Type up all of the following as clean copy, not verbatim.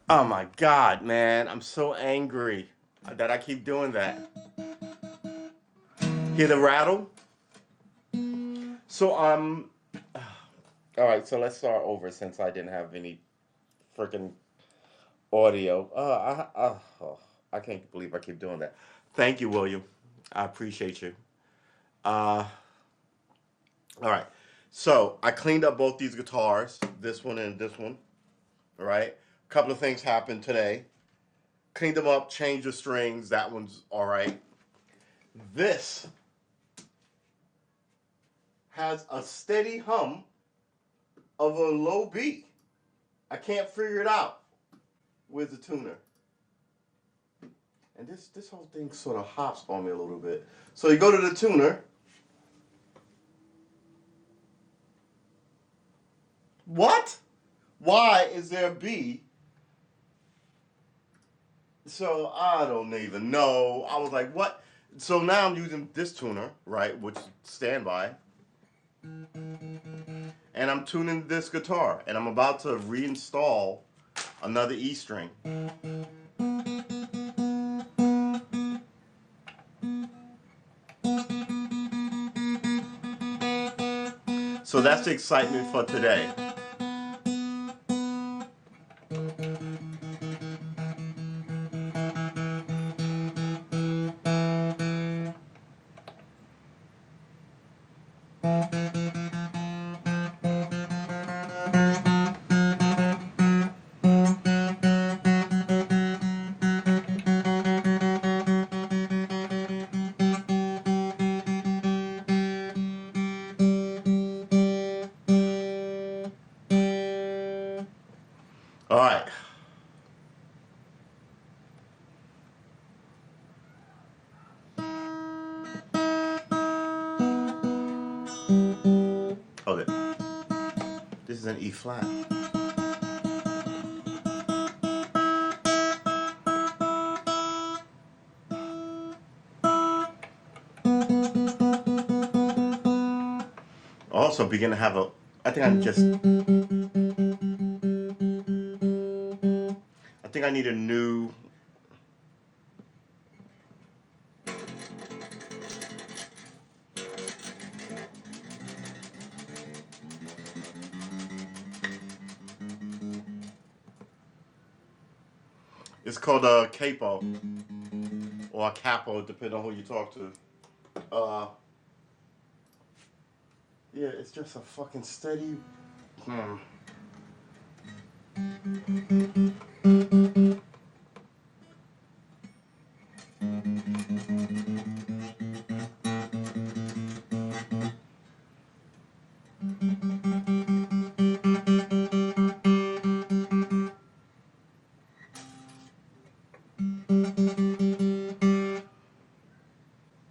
Oh my God, man. I'm so angry that I keep doing that. Hear the rattle? So, all right, so let's start over since I didn't have any freaking audio. Oh, I can't believe I keep doing that. Thank you, William. I appreciate you. Uh, all right. So, I cleaned up both these guitars, this one and this one. All right. A couple of things happened today. Cleaned them up, changed the strings. That one's all right. This has a steady hum of a low B. I can't figure it out. Where's the tuner? And this whole thing sort of hops on me a little bit. So you go to the tuner. What? Why is there a B? So I don't even know. I was like, what? So now I'm using this tuner, right, which is standby, and I'm tuning this guitar, and I'm about to reinstall another E string. So that's the excitement for today. All right. Okay. This is an E flat. Also begin to have a. I think I'm just. I think I need a new. It's called a capo or a capo, depending on who you talk to. Uh, yeah, it's just a fucking steady. Hmm.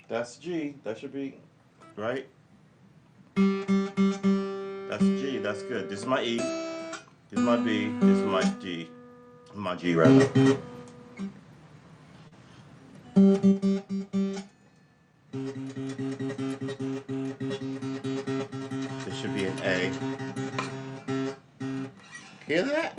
That's G. That should be right. That's G. That's good. This is my E. This is my B. This is my G. My G rather. This should be an A. Hear that?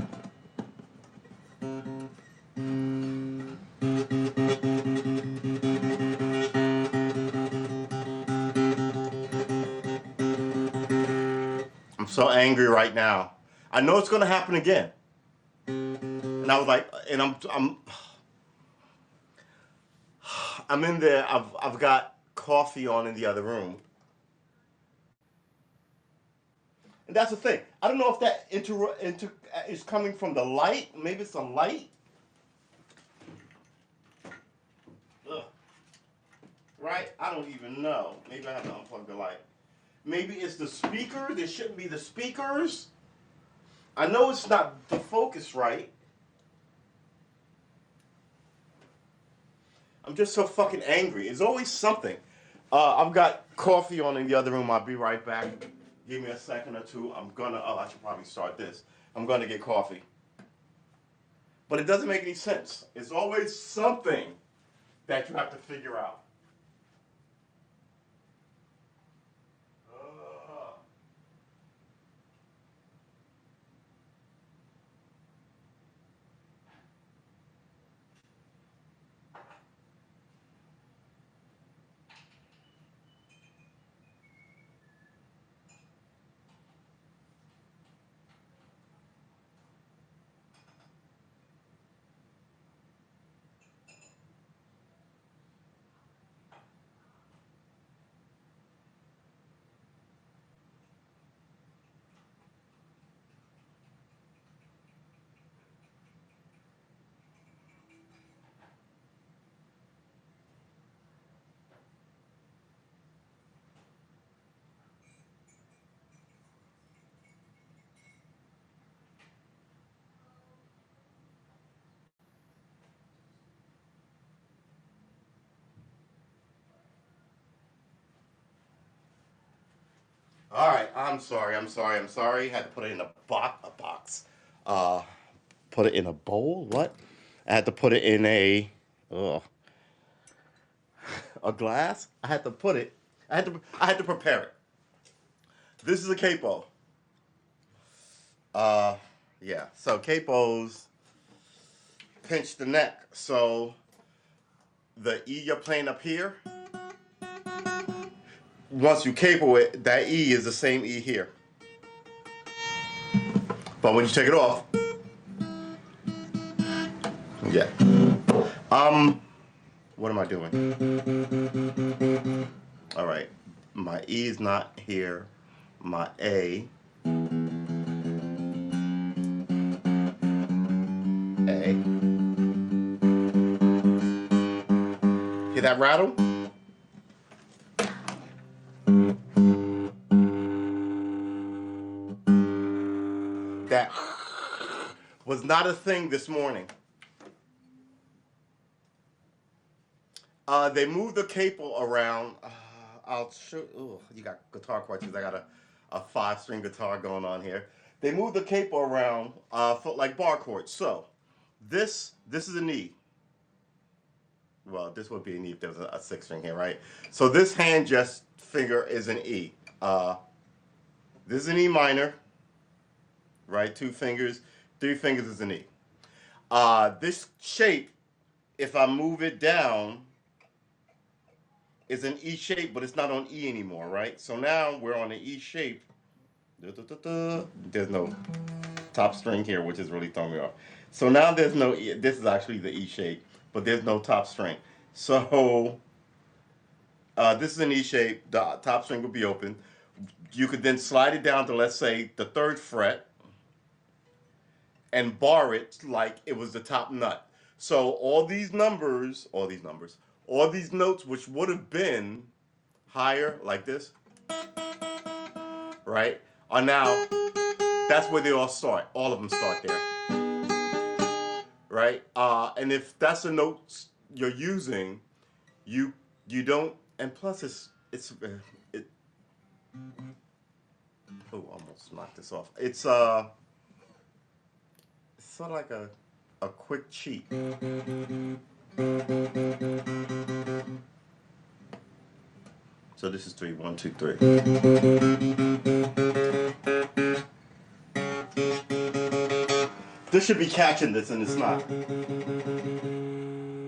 I'm so angry right now. I know it's gonna happen again. And I was like, and I'm in there. I've got coffee on in the other room, and that's the thing. I don't know if that is coming from the light. Maybe it's a light. Ugh. Right? I don't even know. Maybe I have to unplug the light. Maybe it's the speaker. There shouldn't be the speakers. I know it's not the focus right. I'm just so fucking angry. It's always something. I've got coffee on in the other room. I'll be right back. Give me a second or two. I should probably start this. I'm gonna get coffee. But it doesn't make any sense. It's always something that you have to figure out. Uh, I'm sorry. Had to put it in a box. Uh, put it in a bowl. What? I had to put it in uh, a glass. I had to put it. I had to prepare it. This is a capo. Uh, yeah. So capos pinch the neck. So the E you're playing up here, once you capo it, that E is the same E here. But when you take it off, yeah. What am I doing? All right. My E is not here. My A. A. Hear that rattle? That was not a thing this morning. They moved the capo around. I'll show. Ooh, you got guitar questions. I got a 5-string guitar going on here. They moved the capo around for like bar chords. So this is an E. Well, this would be an E if there was a 6-string here, right? So this hand just finger is an E. This is an E minor, right? 2 fingers, 3 fingers is an E. This shape, if I move it down, is an E shape, but it's not on E anymore, right? So now we're on an E shape. There's no top string here, which is really throwing me off. So now there's no E. This is actually the E shape, but there's no top string. So this is an E shape. The top string will be open. You could then slide it down to, let's say, the 3rd fret and bar it like it was the top nut. So all these notes, which would have been higher like this, right, are now, that's where they all start. All of them start there, right? And if that's the notes you're using, you don't, and plus it oh, almost knocked this off. It's sort of like a quick cheat. So this is 3, 1, 2, 3. This should be catching this, and it's not.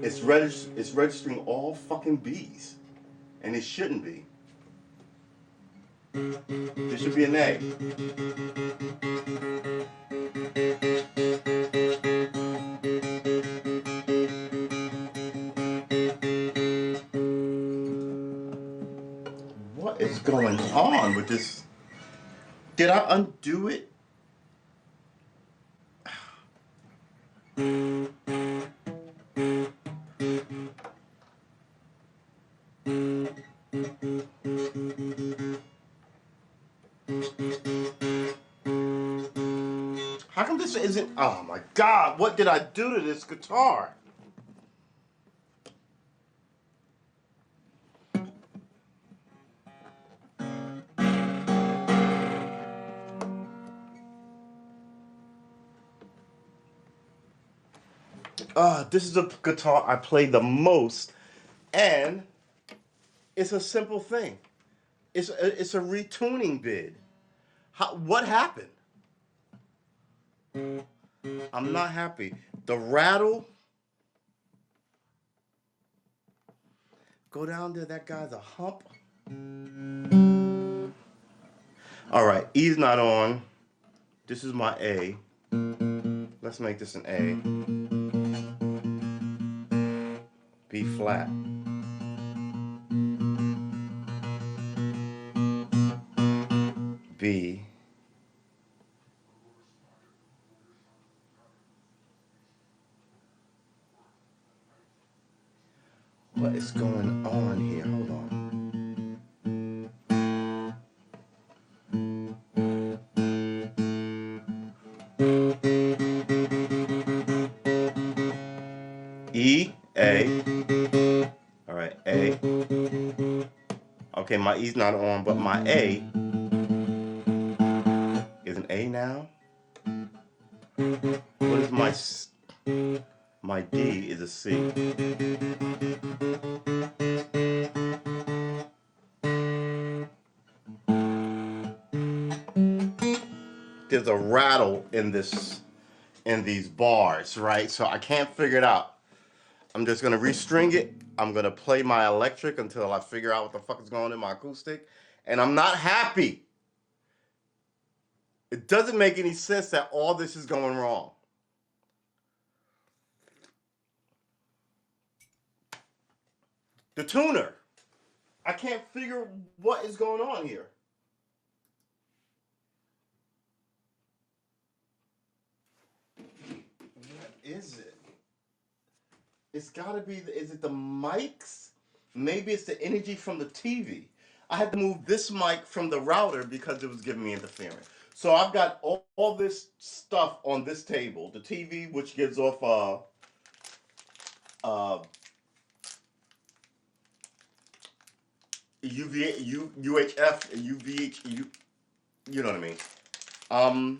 It's registering all fucking B's, and it shouldn't be. This should be an A. What is going on with this? Did I undo it? How come this isn't? Oh my God, what did I do to this guitar? This is the guitar I play the most, and it's a simple thing. It's a retuning bid. What happened? I'm not happy. The rattle. Go down there. That guy's a hump. All right. E's not on. This is my A. Let's make this an A. B flat. B. What is going on here? Hold on. E, A. All right, A. Okay, my E's not on, but my A What is my D is a C. There's a rattle in these bars, right? So I can't figure it out. I'm just gonna restring it. I'm gonna play my electric until I figure out what the fuck is going on in my acoustic. And I'm not happy. It doesn't make any sense that all this is going wrong. The tuner. I can't figure what is going on here. What is it? It's gotta be, is it the mics? Maybe it's the energy from the TV. I had to move this mic from the router because it was giving me interference. So I've got all this stuff on this table. The TV, which gives off UHF, UVH, you know what I mean. Um,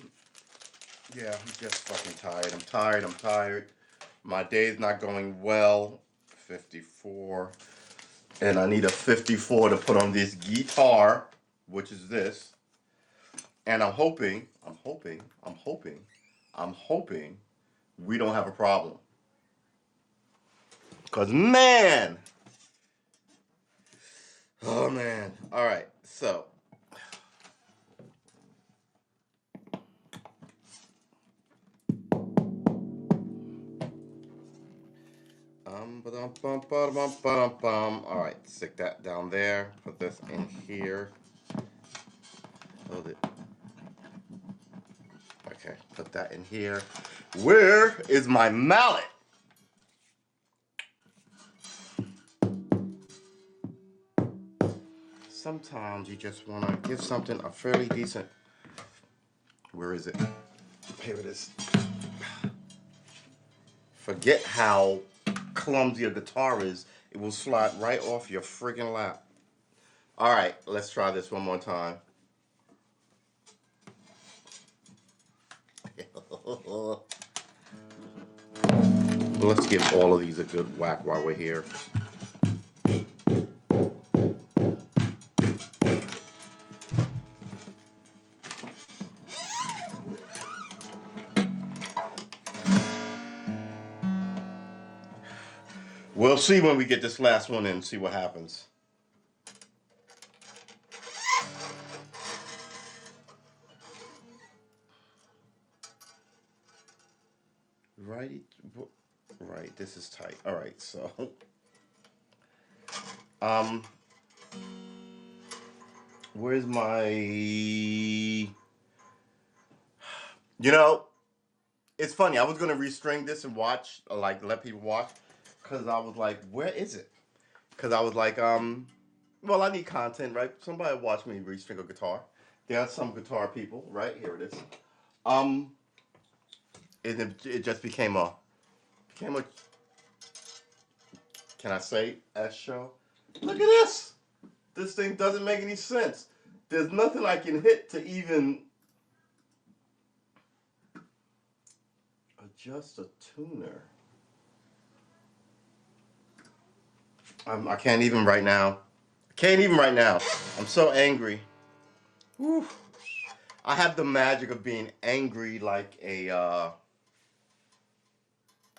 yeah, I'm just fucking tired. I'm tired. My day's not going well. 54. And I need a 54 to put on this guitar, which is this. And I'm hoping we don't have a problem. Because, man. Oh, man. All right. So. All right. Stick that down there. Put this in here. Hold it. Okay. Put that in here. Where is my mallet? Sometimes you just want to give something a fairly decent. Where is it? Here it is. Forget how clumsy a guitar is. It will slide right off your friggin' lap. All right, let's try this one more time. Let's give all of these a good whack while we're here. We'll see when we get this last one in, see what happens. Right, this is tight. All right, so um where's my, it's funny. I was gonna restring this and watch, like let people watch, because I was like, where is it? Because I was like, well, I need content, right? Somebody watch me restring a guitar. There are some guitar people, right? Here it is. Um, it just became a, can I say S show? Look at this. This thing doesn't make any sense. There's nothing I can hit to even adjust a tuner. I can't even right now. Can't even right now. I'm so angry. Whew. I have the magic of being angry like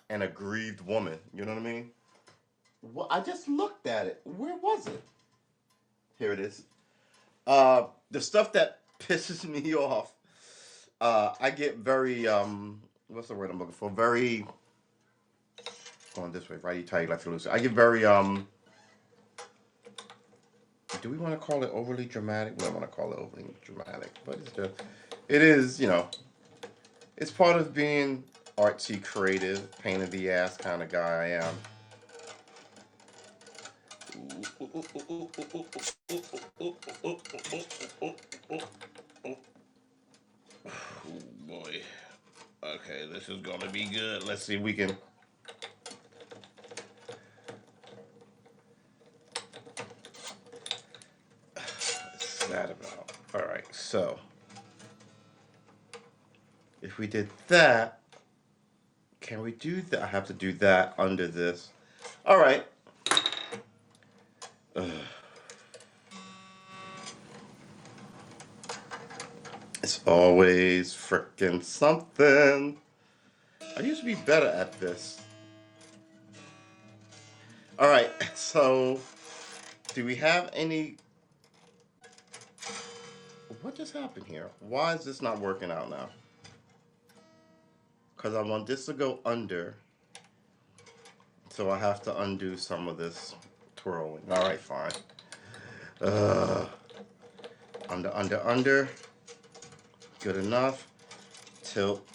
an aggrieved woman. You know what I mean? Well, I just looked at it. Where was it? Here it is. The stuff that pisses me off. I get very what's the word I'm looking for? Very, going this way, righty tighty, lefty loosey. I get very do we want to call it overly dramatic? We don't want to call it overly dramatic, but it's just, it is, it's part of being artsy, creative, pain in the ass kind of guy I am. Oh boy. Okay, this is gonna be good. Let's see if we can. What's that about? All right, so if we did that, can we do that? I have to do that under this. All right. It's always frickin' something. I used to be better at this. All right, so do we have any? What just happened here? Why is this not working out now? Because I want this to go under, so I have to undo some of this twirling. All right, fine. Under. Good enough. Tilt.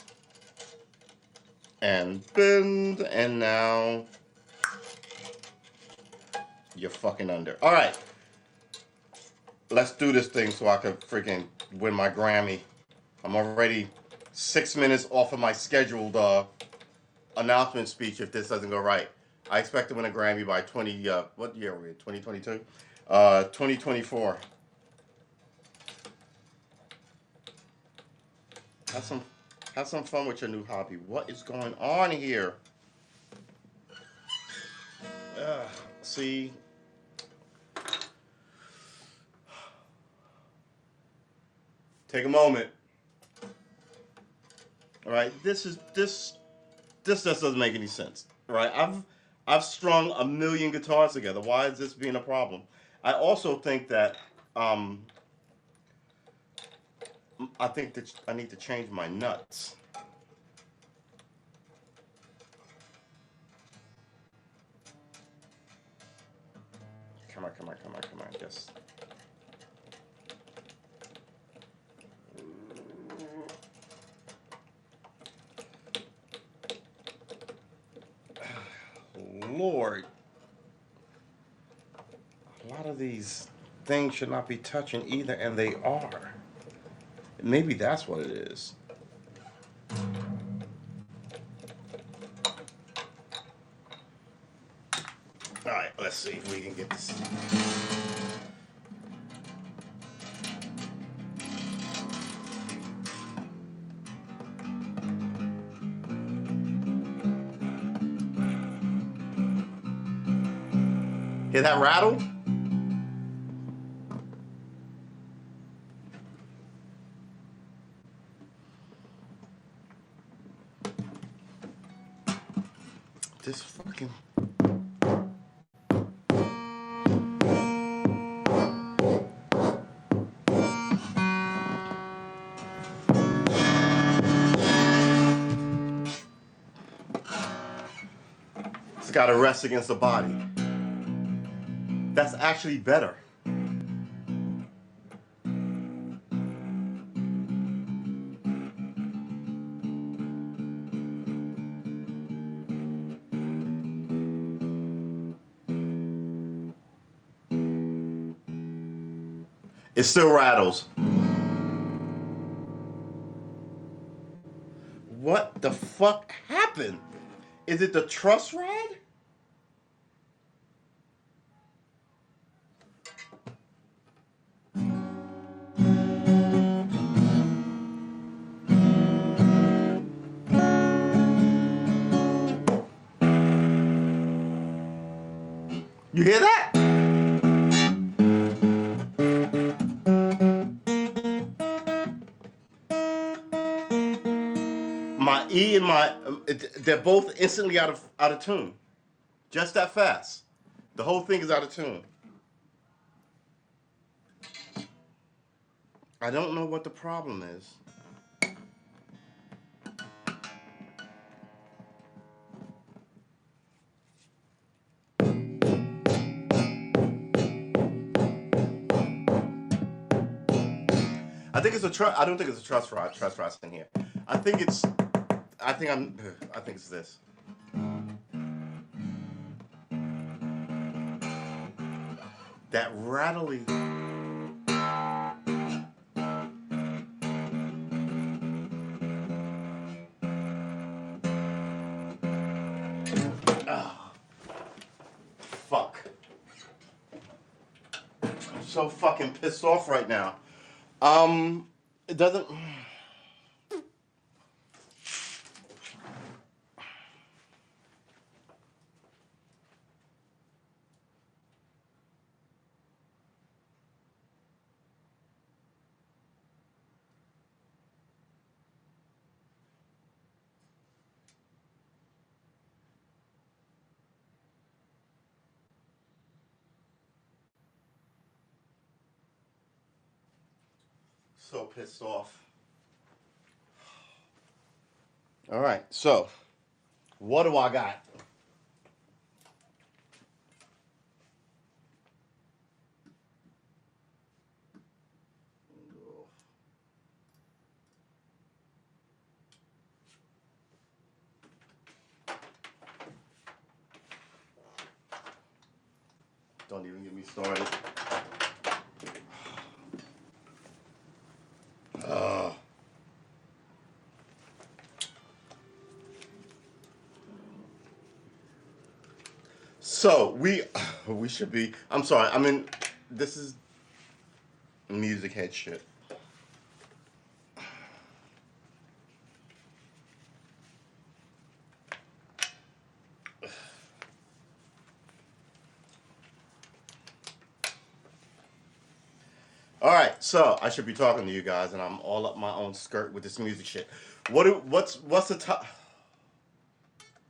And bend. And now you're fucking under. All right. Let's do this thing so I can freaking win my Grammy. I'm already 6 minutes off of my scheduled announcement speech if this doesn't go right. I expect to win a Grammy by what year are we in? 2022? 2024. Have some fun with your new hobby. What is going on here? See? Take a moment. All right, this just doesn't make any sense. All right, I've strung a million guitars together. Why is this being a problem? I also think that I think that I need to change my nuts. Come on. Just. Lord. A lot of these things should not be touching either, and they are. Maybe that's what it is. All right, let's see if we can get this. Hear that rattle? This fucking... It's got to rest against the body. That's actually better. It still rattles. What the fuck happened? Is it the truss rod? You hear that? My E and my they're both instantly out of tune. Just that fast. The whole thing is out of tune. I don't know what the problem is. I think it's I don't think it's a truss rod in here. I think it's this. That rattly. Oh, fuck. I'm so fucking pissed off right now. It doesn't. So pissed off. All right, so what do I got? Don't even get me started. Uh, so we should be. I'm sorry. I mean, this is music head shit. All right, so I should be talking to you guys, and I'm all up my own skirt with this music shit. What's the top?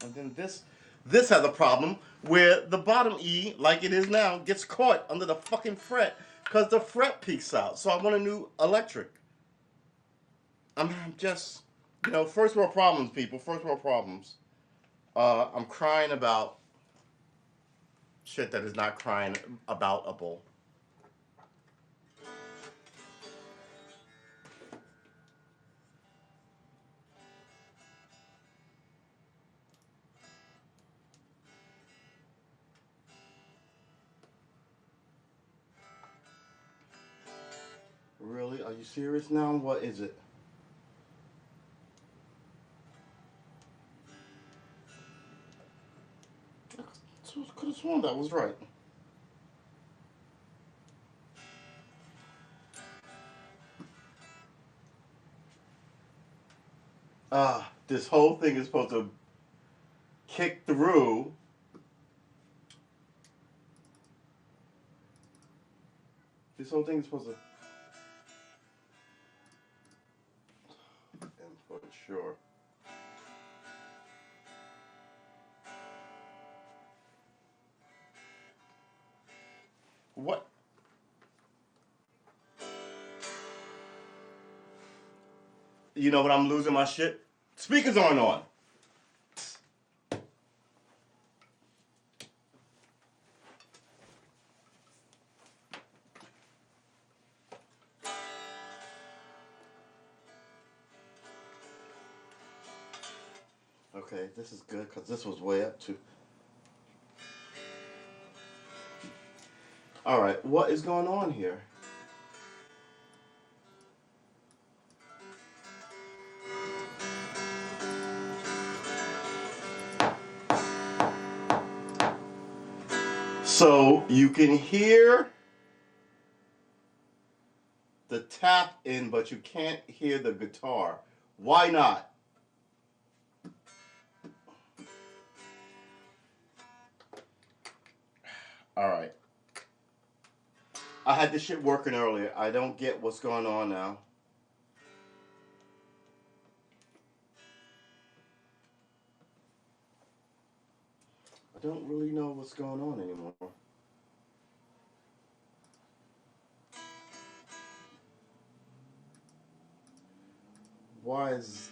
And then this has a problem where the bottom E, like it is now, gets caught under the fucking fret because the fret peaks out. So I want a new electric. I'm just, first world problems, people. First world problems. I'm crying about shit that is not crying aboutable. Really? Are you serious now? What is it? I could have sworn that was right. This whole thing is supposed to kick through. This whole thing is supposed to. Input, sure. What? You know what? I'm losing my shit. Speakers aren't on. Okay, this is good because this was way up too. All right, what is going on here? So you can hear the tap in, but you can't hear the guitar. Why not? All right. I had this shit working earlier. I don't get what's going on now. I don't really know what's going on anymore. Why is...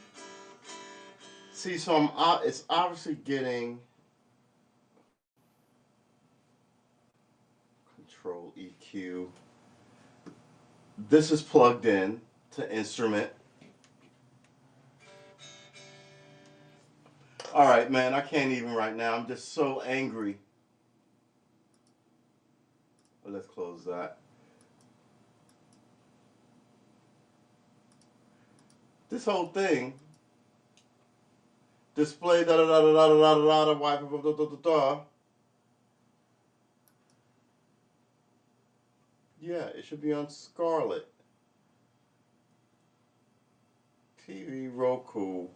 See, so it's obviously getting Control EQ. This is plugged in to instrument. All right, man, I can't even right now. I'm just so angry. Let's close that. This whole thing, display da da da da da da da da wipe da da da da. Yeah, it should be on Scarlet. TV Roku.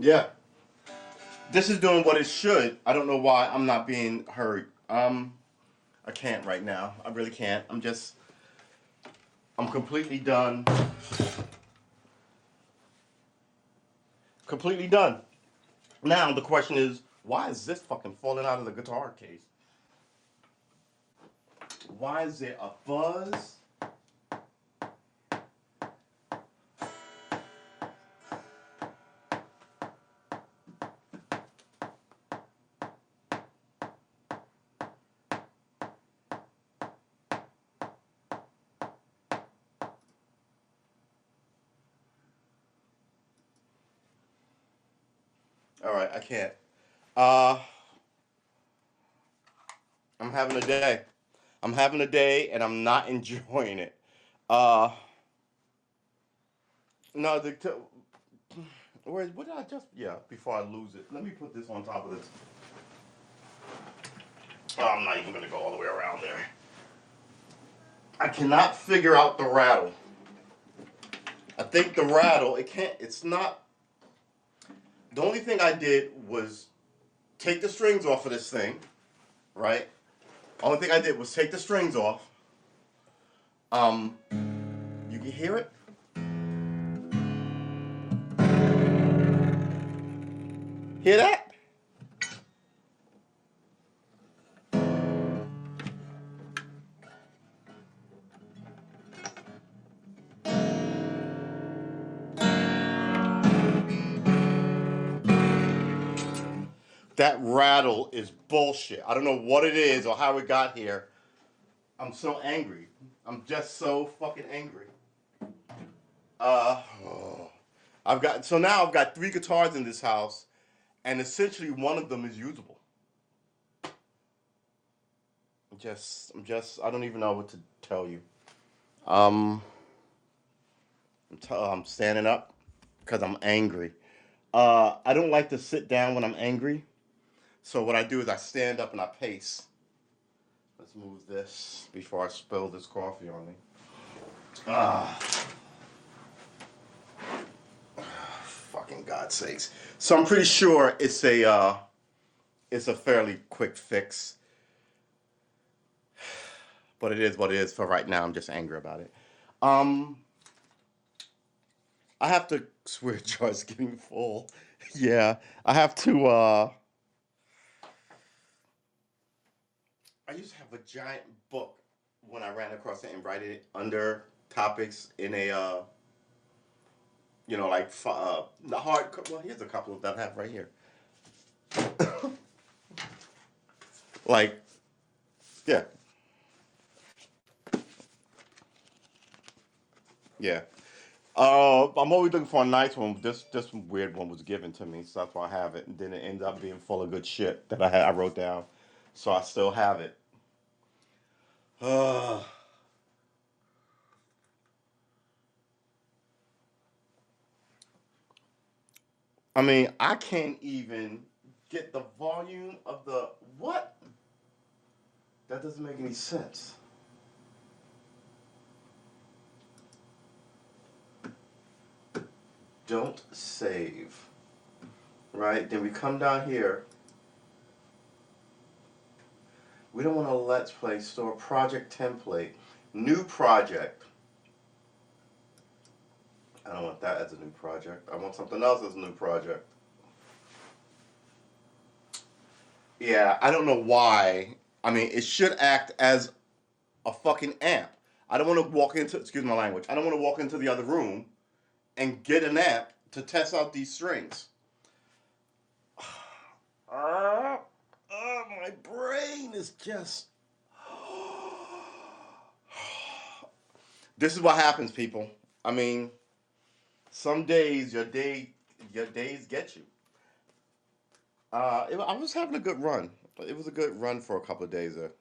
Yeah. This is doing what it should. I don't know why I'm not being heard. I can't right now. I really can't. I'm completely done. Completely done. Now the question is, why is this fucking falling out of the guitar case? Why is there a buzz? All right, I can't. Uh, I'm having a day. I'm having a day, and I'm not enjoying it. Uh, no, what did I just? Yeah, before I lose it, let me put this on top of this. Oh, I'm not even gonna go all the way around there. I cannot figure out the rattle. I think the rattle. It can't. It's not. The only thing I did was take the strings off of this thing, right? Only thing I did was take the strings off. Um, you can hear it. Hear that? That rattle is bullshit. I don't know what it is or how it got here. I'm so angry. I'm just so fucking angry. Oh. Now I've got 3 guitars in this house, and essentially one of them is usable. I don't even know what to tell you. Um, I'm standing up because I'm angry. I don't like to sit down when I'm angry. So what I do is I stand up and I pace. Let's move this before I spill this coffee on me. Ah, fucking God's sakes. So I'm pretty sure it's a fairly quick fix. But it is what it is for right now. I'm just angry about it. Um, I have to swear jar's getting full. Yeah, I have to. I used to have a giant book when I ran across it and write it under topics in a like the hard. Well, here's a couple of that I have right here. Like, yeah, yeah. I'm always looking for a nice one. This weird one was given to me, so that's why I have it. And then it ended up being full of good shit that I wrote down, so I still have it. Uh, I mean, I can't even get the volume of the what? That doesn't make any sense. Don't save. Right? Then we come down here. We don't want to let's play store project template. New project. I don't want that as a new project. I want something else as a new project. Yeah, I don't know why. I mean, it should act as a fucking amp. I don't want to walk into, excuse my language, I don't want to walk into the other room and get an amp to test out these strings. My brain is just. This is what happens, people. I mean, some days your days get you. I was having a good run. It was a good run for a couple of days there.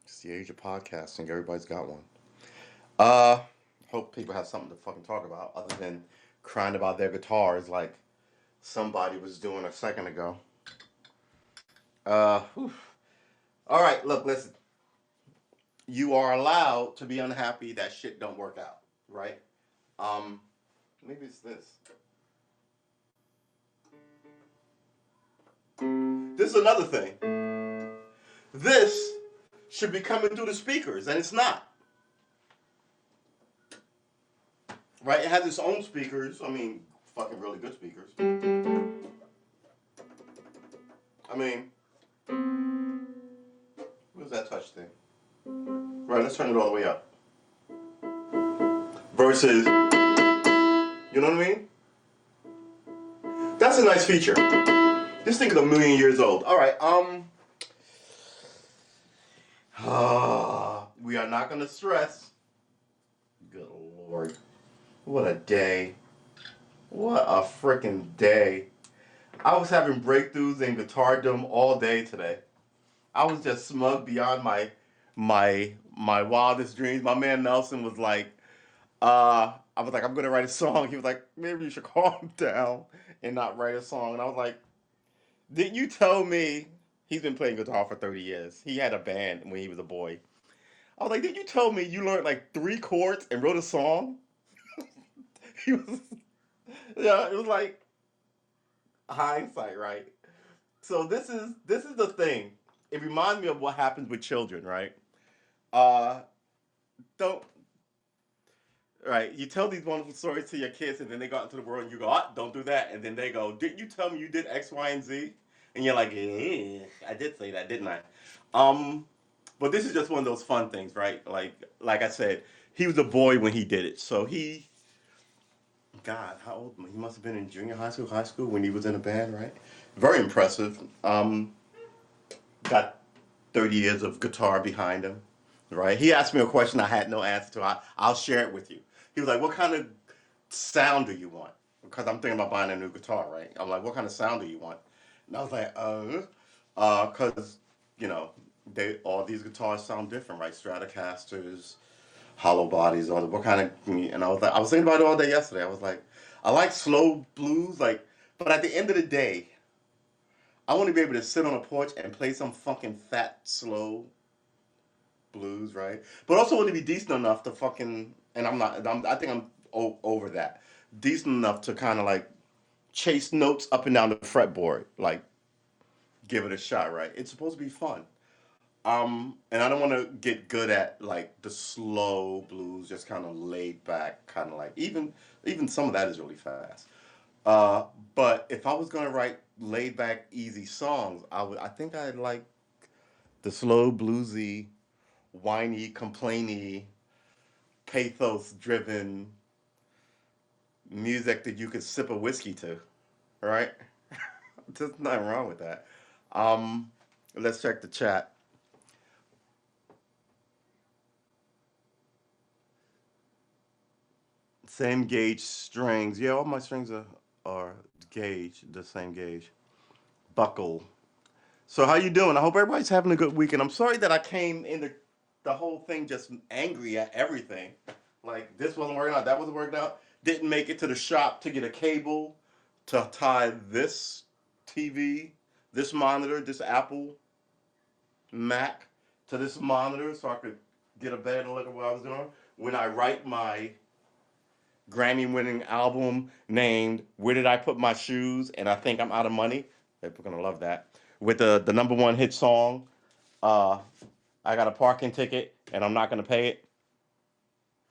It's the age of podcasting. Everybody's got one. Uh, Hope people have something to fucking talk about other than crying about their guitars like somebody was doing a second ago. Whew. All right, look, listen. You are allowed to be unhappy that shit don't work out, right? Um, Maybe it's this. This is another thing. This should be coming through the speakers, and it's not. Right? It has its own speakers. I mean, fucking really good speakers. I mean, where's that touch thing? Right, let's turn it all the way up. Versus, you know what I mean? That's a nice feature. This thing is 1,000,000 years old. All right, we are not gonna stress. Good Lord, what a day! What a freaking day! I was having breakthroughs in guitardom all day today. I was just smug beyond my wildest dreams. My man Nelson was like, I was like, I'm gonna write a song. He was like, maybe you should calm down and not write a song. And I was like, didn't you tell me he's been playing guitar for 30 years? He had a band when he was a boy. I was like, didn't you tell me you learned like 3 chords and wrote a song? He was, yeah, it was like hindsight, right? So this is the thing. It reminds me of what happens with children, right? Uh, don't Right. You tell these wonderful stories to your kids, and then they go out into the world, and you go, ah, don't do that. And then they go, didn't you tell me you did X, Y, and Z? And you're like, yeah, I did say that, didn't I? Um, but this is just one of those fun things, right? Like I said, he was a boy when he did it. So God, how old? He must have been in junior high school when he was in a band, right? Very impressive. Got 30 years of guitar behind him, right? He asked me a question I had no answer to. I'll share it with you. He was like, what kind of sound do you want? Because I'm thinking about buying a new guitar, right? I'm like, what kind of sound do you want? And I was like, because, you know, all these guitars sound different, right? Stratocasters, hollow bodies, all the, what kind of, and I was thinking about it all day yesterday. I was like, I like slow blues, like, but at the end of the day, I want to be able to sit on a porch and play some fucking fat, slow blues, right? But also want to be decent enough to fucking, and I think I'm over that. Decent enough to kind of like chase notes up and down the fretboard, like give it a shot, right? It's supposed to be fun. And I don't want to get good at like the slow blues, just kind of laid back, kind of like even some of that is really fast. Uh, but if I was gonna write laid back, easy songs, I think I'd like the slow, bluesy, whiny, complainy, pathos driven music that you could sip a whiskey to, right? There's nothing wrong with that. Um, let's check the chat. Same gauge strings. Yeah, all my strings are gauge, the same gauge. Buckle. So how you doing? I hope everybody's having a good weekend. I'm sorry that I came in the whole thing just angry at everything. Like this wasn't working out, that wasn't working out. Didn't make it to the shop to get a cable to tie this TV, this monitor, this Apple Mac to this monitor so I could get a better look at what I was doing. When I write my Grammy winning album named Where Did I Put My Shoes? And I think I'm out of money. People are gonna love that. With the number one hit song, uh, I got a parking ticket and I'm not gonna pay it.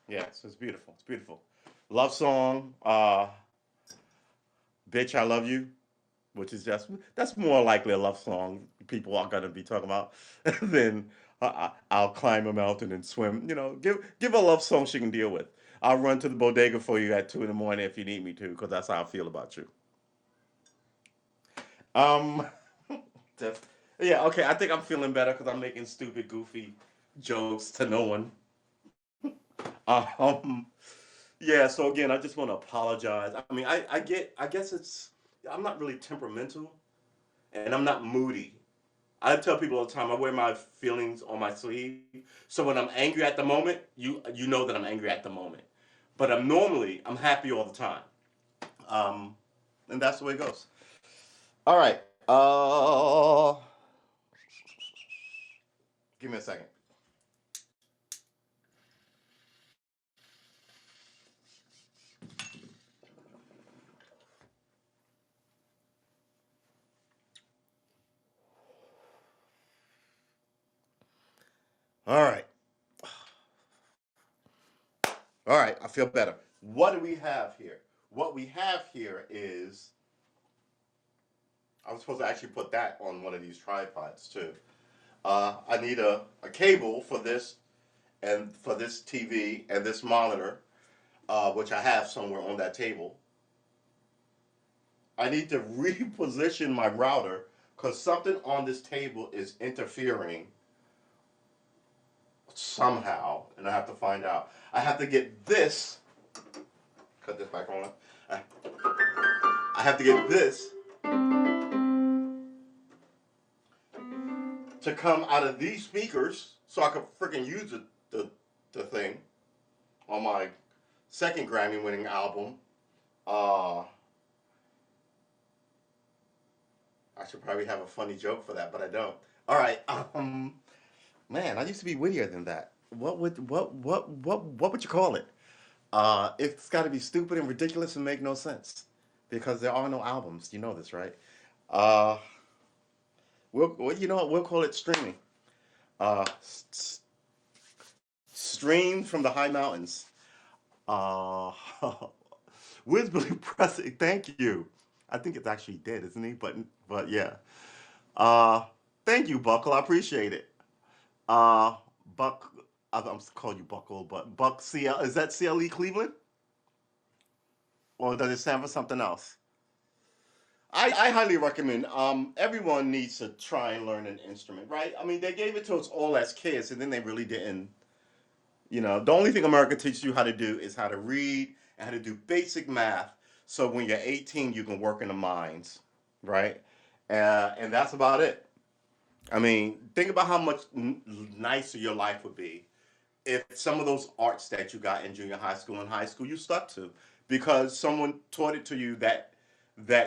Yeah, so it's beautiful. It's beautiful. Love song, Bitch I Love You, which is just that's more likely a love song people are gonna be talking about than I'll climb a mountain and swim. You know, give a love song she can deal with. I'll run to the bodega for you at 2 in the morning if you need me to, because that's how I feel about you. Um, just, yeah, okay. I think I'm feeling better because I'm making stupid, goofy jokes to no one. Um, yeah. So again, I just want to apologize. I mean, I get. I guess it's. I'm not really temperamental, and I'm not moody. I tell people all the time I wear my feelings on my sleeve. So when I'm angry at the moment, you know that I'm angry at the moment. But I'm happy all the time. Um, and that's the way it goes. All right. Give me a second. All right. All right. I feel better. What do we have here? what we have here is I was supposed to actually put that on one of these tripods too. I need a cable for this and for this TV and this monitor, which I have somewhere on that table. I need to reposition my router because something on this table is interfering somehow, and I have to find out. I have to get this, cut this back on. I have to get this to come out of these speakers so I can freaking use the thing on my second Grammy winning album. I should probably have a funny joke for that, but I don't. All right. Man, I used to be wittier than that. What would you call it? It's got to be stupid and ridiculous and make no sense because there are no albums. You know this, right? Uh, you know what? We'll call it streaming. Uh, s- Stream from the high mountains. Uh, where's Billy Presley? Thank you. I think it's actually dead, isn't he? But yeah. Uh, Thank you, Buckle. I appreciate it. Uh, Buck. I'm calling you Buckle, but Buck CL is that CLE Cleveland or does it stand for something else? I highly recommend. Everyone needs to try and learn an instrument, right? I mean, they gave it to us all as kids, and then they really didn't. You know, the only thing America teaches you how to do is how to read and how to do basic math. So when you're 18, you can work in the mines, right? And that's about it. I mean, think about how much nicer your life would be if some of those arts that you got in junior high school and high school you stuck to because someone taught it to you that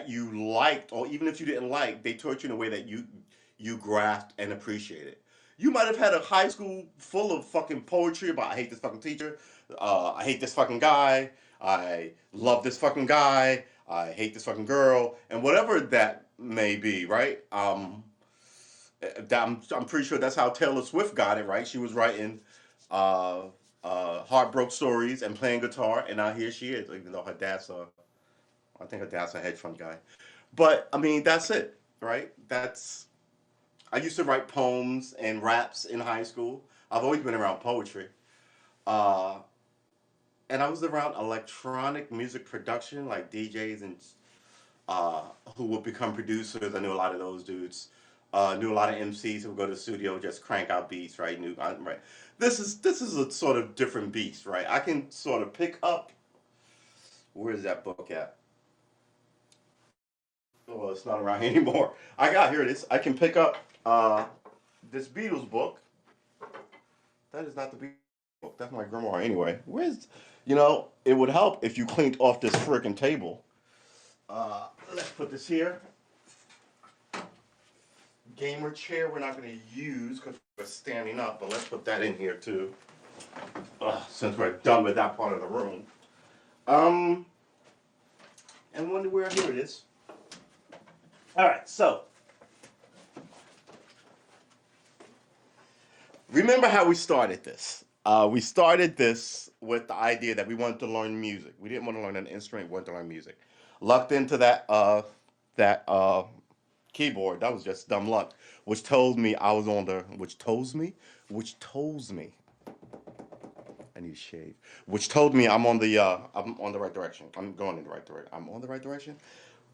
you liked, or even if you didn't like, they taught you in a way that you grasped and appreciated. You might have had a high school full of fucking poetry about I hate this fucking teacher, I hate this fucking guy, I love this fucking guy, I hate this fucking girl, and whatever that may be, right? I'm pretty sure that's how Taylor Swift got it, right? She was writing uh, heartbroken stories and playing guitar, and now here she is, even though I think her dad's a hedge fund guy. But I mean, that's it, right? I used to write poems and raps in high school. I've always been around poetry. Uh, and I was around electronic music production, like DJs and uh, who would become producers. I knew a lot of those dudes. Knew a lot of MCs who would go to the studio just crank out beats, right? Right. This is a sort of different beast, right? I can sort of pick up. Where is that book at? Oh, well, it's not around anymore. Here it is. I can pick up this Beatles book. That is not the Beatles book. That's my grimoire anyway. It would help if you cleaned off this freaking table. Let's put this here. Gamer chair we're not going to use because we're standing up, but let's put that in here too. Since we're done with that part of the room. Um, and wonder where here it is. All right, so remember how we started this? We started this with the idea that we wanted to learn music. We didn't want to learn an instrument. We wanted to learn music. Lucked into that keyboard. That was just dumb luck, which told me I was on the which tells me I need to shave, which told me I'm on the right direction. I'm going in the right direction. I'm on the right direction.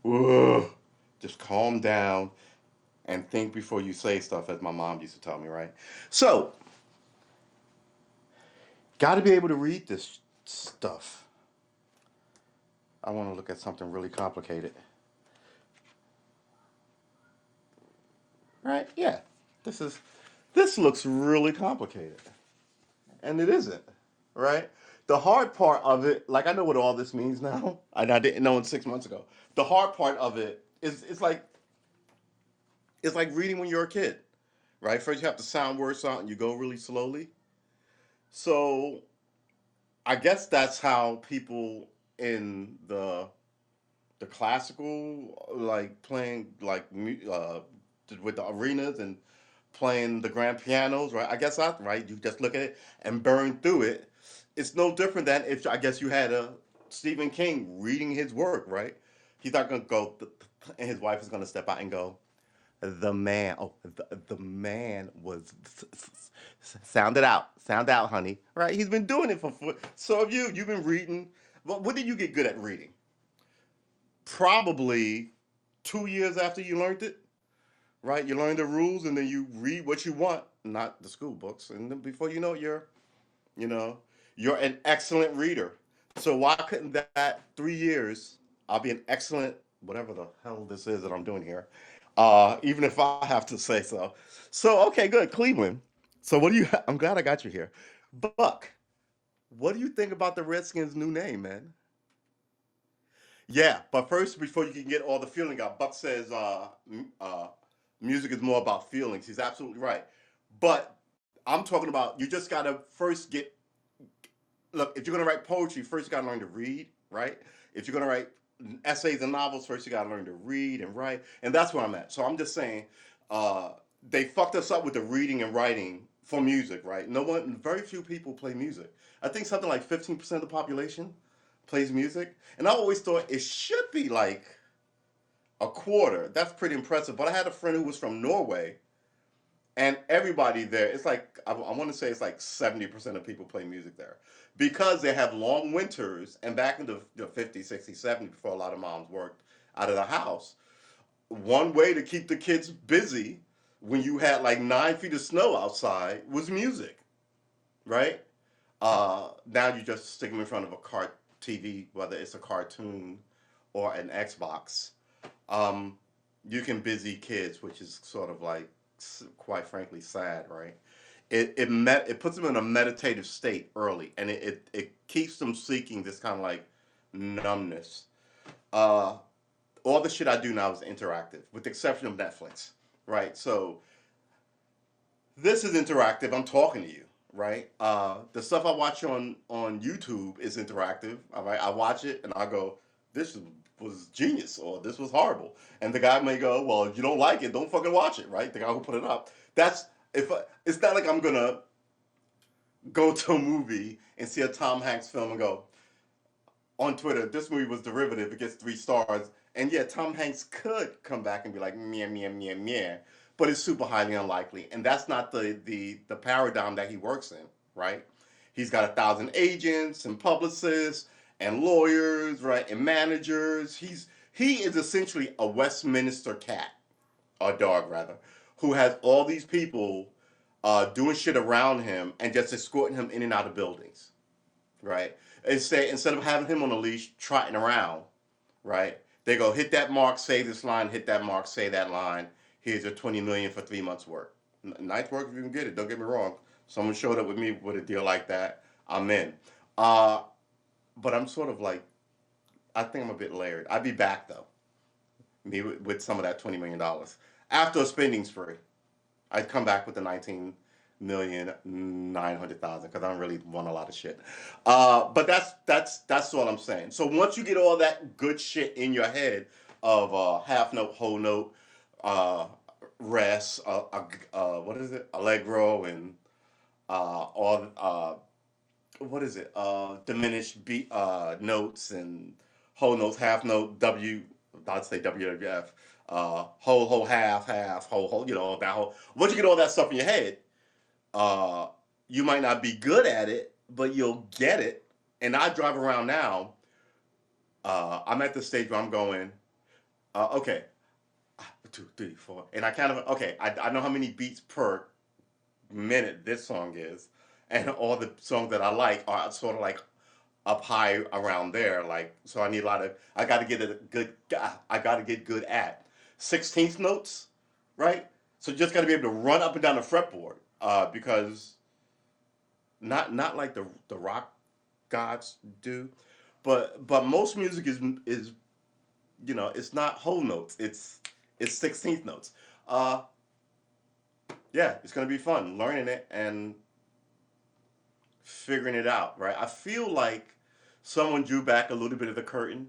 Ugh. Just calm down and think before you say stuff, as my mom used to tell me, right? So, got to be able to read this stuff. I want to look at something really complicated, right? Yeah, this is this looks really complicated, and it isn't, right? The hard part of it, like I know what all this means now, and I didn't know it 6 months ago. The hard part of it is it's like reading when you're a kid, right? First you have to sound words out, and you go really slowly. So I guess that's how people in the classical, like playing with the arenas and playing the grand pianos, right? I guess that's right. You just look at it and burn through it. It's no different than if I guess you had Stephen King reading his work, right? He's not gonna go, and his wife is gonna step out and go, the man was sound out, honey. Right? He's been doing it for. So have you? You've been reading. Well, when did you get good at reading? Probably 2 years after you learned it, right? You learn the rules, and then you read what you want, not the school books, and then before you know it, you know, you're an excellent reader. So why couldn't that 3 years? I'll be an excellent whatever the hell this is that I'm doing here. Even if I have to say so. So okay, good, Cleveland. So what do you? I'm glad I got you here, Buck. What do you think about the Redskins' new name, man? Yeah, but first, before you can get all the feeling out, Buck says music is more about feelings. He's absolutely right. But I'm talking about you just gotta first get look. If you're gonna write poetry, first you gotta learn to read, right? If you're gonna write essays and novels, first you gotta learn to read and write, and that's where I'm at. So I'm just saying, uh, they fucked us up with the reading and writing for music, right? No one, very few people play music. I think something like 15% of the population plays music, and I always thought it should be like a quarter. That's pretty impressive. But I had a friend who was from Norway, and everybody there, it's like I want to say it's like 70% of people play music there because they have long winters. And back in the 50s, 60s, 70s, before a lot of moms worked out of the house, one way to keep the kids busy when you had like 9 feet of snow outside was music, right? Now you just stick them in front of a cart TV, whether it's a cartoon or an Xbox. Um, you can busy kids, which is sort of like, quite frankly, sad, right? It puts them in a meditative state early, and it keeps them seeking this kind of like numbness. Uh, all the shit I do now is interactive, with the exception of Netflix, right? So this is interactive. I'm talking to you, right? The stuff I watch on YouTube is interactive. All right, I watch it and I go, "This was genius," or "This was horrible," and the guy may go, "Well, if you don't like it, don't fucking watch it," right? The guy who put it up. That's if it's not like I'm gonna go to a movie and see a Tom Hanks film and go on Twitter, "This movie was derivative. It gets 3 stars." And yeah, Tom Hanks could come back and be like, "Meh, meh, meh, meh," but it's super highly unlikely, and that's not the paradigm that he works in, right? He's got 1,000 agents and publicists and lawyers, right, and managers. He is essentially a Westminster cat, or dog rather, who has all these people doing shit around him and just escorting him in and out of buildings, right? Instead of having him on a leash trotting around, right? They go hit that mark, say this line, hit that mark, say that line. Here's your 20 million for 3 months work. Nice work if you can get it. Don't get me wrong. Someone showed up with me with a deal like that. I'm in. Uh, but I'm sort of like, I think I'm a bit layered. I'd be back though, me with some of that $20 million after a spending spree. I'd come back with the 19,900,000 because I don't really want a lot of shit. But that's all I'm saying. So once you get all that good shit in your head of half note, whole note, uh, rest, what is it, allegro, and all what is it, diminished beat notes and whole notes, half note, I'd say WWF, whole, half, whole, that whole. Once you get all that stuff in your head, uh, you might not be good at it, but you'll get it. And I drive around now. I'm at the stage where I'm going, okay, 2, 3, 4, and I kind of okay. I know how many beats per minute this song is, and all the songs that I like are sort of like up high around there. Like, so I need a lot of. I got to get a good. I got to get good at 16th notes, right? So you just got to be able to run up and down the fretboard, because not like the rock gods do, but most music is it's not whole notes. It's 16th notes. Uh, yeah, it's gonna be fun learning it and figuring it out. Right. I feel like someone drew back a little bit of the curtain,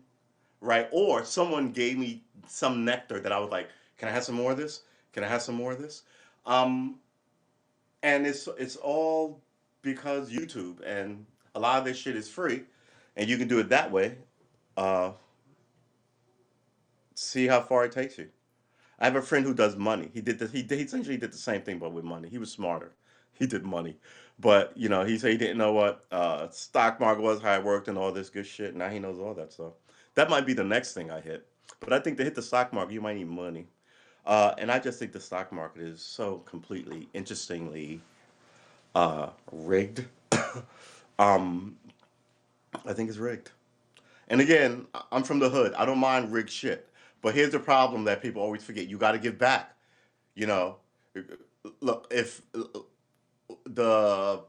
right? Or someone gave me some nectar that I was like, can I have some more of this? Can I have some more of this? Um, and it's all because YouTube, and a lot of this shit is free, and you can do it that way. Uh, See how far it takes you. I have a friend who does money. He essentially did the same thing, but with money. He was smarter. He did money, but he said he didn't know what stock market was, how it worked, and all this good shit. Now he knows all that stuff. That might be the next thing I hit. But I think to hit the stock market, you might need money. And I just think the stock market is so completely, interestingly rigged. um, I think it's rigged. And again, I'm from the hood. I don't mind rigged shit. But here's the problem that people always forget: you got to give back. You know, look, if the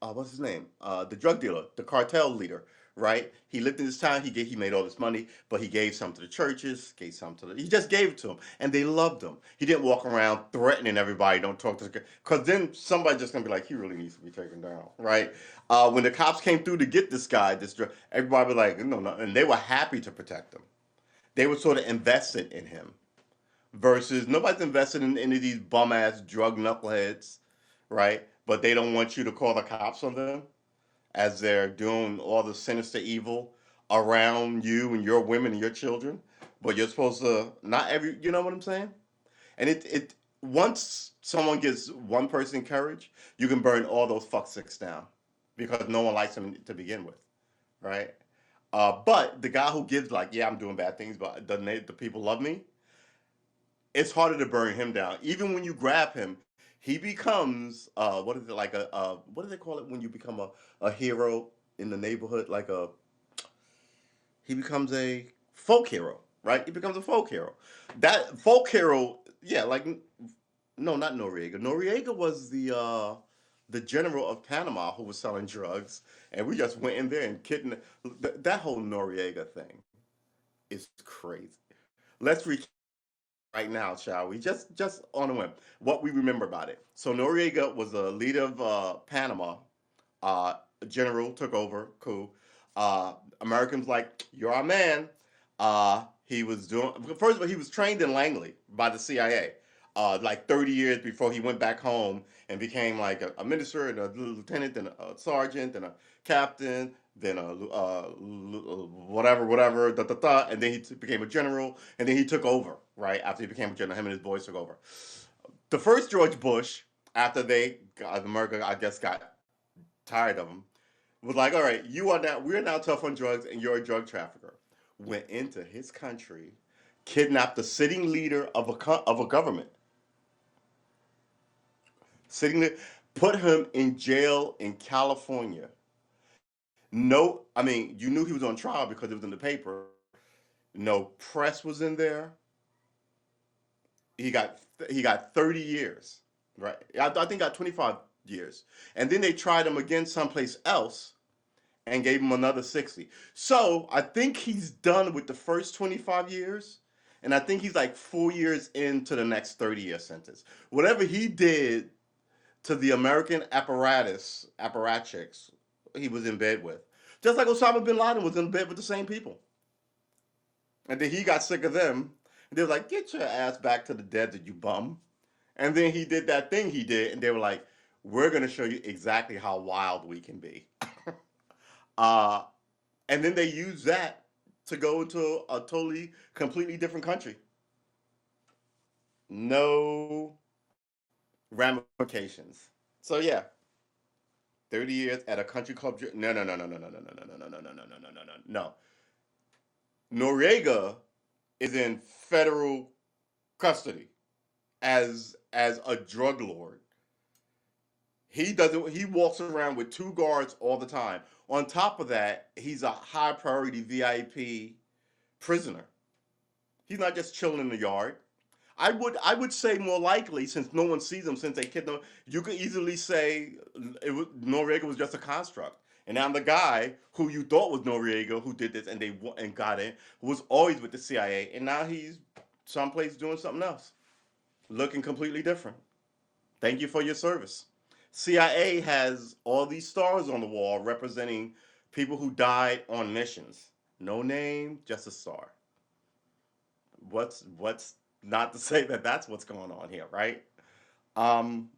what's his name? The drug dealer, the cartel leader, right? He lived in this town. He made all this money, but he gave some to the churches, gave some to he just gave it to them, and they loved him. He didn't walk around threatening everybody. Don't talk to the because then somebody just gonna be like, he really needs to be taken down, right? When the cops came through to get this guy, this drug, everybody was like, no, no, and they were happy to protect him. They were sort of invested in him versus nobody's invested in any of these bum ass drug knuckleheads, right? But they don't want you to call the cops on them as they're doing all the sinister evil around you and your women and your children. But you're supposed to not every, you know what I'm saying? And it once someone gives one person courage, you can burn all those fuck sticks down because no one likes them to begin with, right? But the guy who gives like, yeah, I'm doing bad things, but the people love me? It's harder to burn him down. Even when you grab him, he becomes what is it like what do they call it when you become a hero in the neighborhood? Like he becomes a folk hero, right? He becomes a folk hero. That folk hero, yeah, like no, not Noriega. Noriega was the general of Panama who was selling drugs, and we just went in there and kidnapped. That whole Noriega thing is crazy. Let's right now, shall we? Just on a whim, what we remember about it. So Noriega was the leader of Panama. Uh, General took over. Cool. Americans like you're our man. He was doing first of all he was trained in Langley by the CIA. Like 30 years before he went back home and became like a minister and a lieutenant and a sergeant and a captain, then a whatever, and then he became a general, and then he took over right after he became a general. Him and his boys took over. The first George Bush, after America, I guess, got tired of him, was like, all right, we're now tough on drugs, and you're a drug trafficker. Went into his country, kidnapped the sitting leader of a government, sitting there, put him in jail in California. No, I mean, you knew he was on trial because it was in the paper. No press was in there. He got he got 30 years, right? I think got 25 years, and then they tried him again someplace else and gave him another 60. So I think he's done with the first 25 years, and I think he's like 4 years into the next 30-year sentence. Whatever he did to the American apparatchiks he was in bed with. Just like Osama bin Laden was in bed with the same people. And then he got sick of them. And they were like, get your ass back to the desert, you bum. And then he did that thing he did, and they were like, we're going to show you exactly how wild we can be. uh, and then they used that to go into a totally, completely different country. No ramifications. So yeah, 30 years at a country club. No, no, no, no, no, no, no, no, no, no, no, no, no, no, no, no, no, no. Noriega is in federal custody as a drug lord. He doesn't. He walks around with two guards all the time. On top of that, he's a high priority VIP prisoner. He's not just chilling in the yard. I would say more likely since no one sees him since they kidnapped him, you could easily say Noriega was just a construct. And now the guy who you thought was Noriega who did this and got in was always with the CIA, and now he's someplace doing something else, looking completely different. Thank you for your service. CIA has all these stars on the wall representing people who died on missions. No name, just a star. What's not to say that that's what's going on here, right? Um,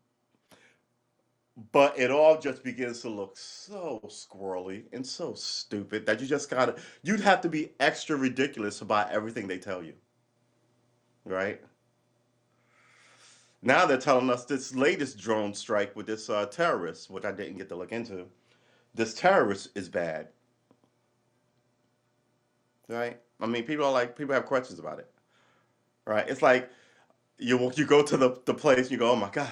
But it all just begins to look so squirrely and so stupid that you just gotta, you'd have to be extra ridiculous about everything they tell you, right? Now they're telling us this latest drone strike with this terrorist, which I didn't get to look into. This terrorist is bad, right? I mean, people are like, people have questions about it, right? It's like you go to the place, you go, oh my god,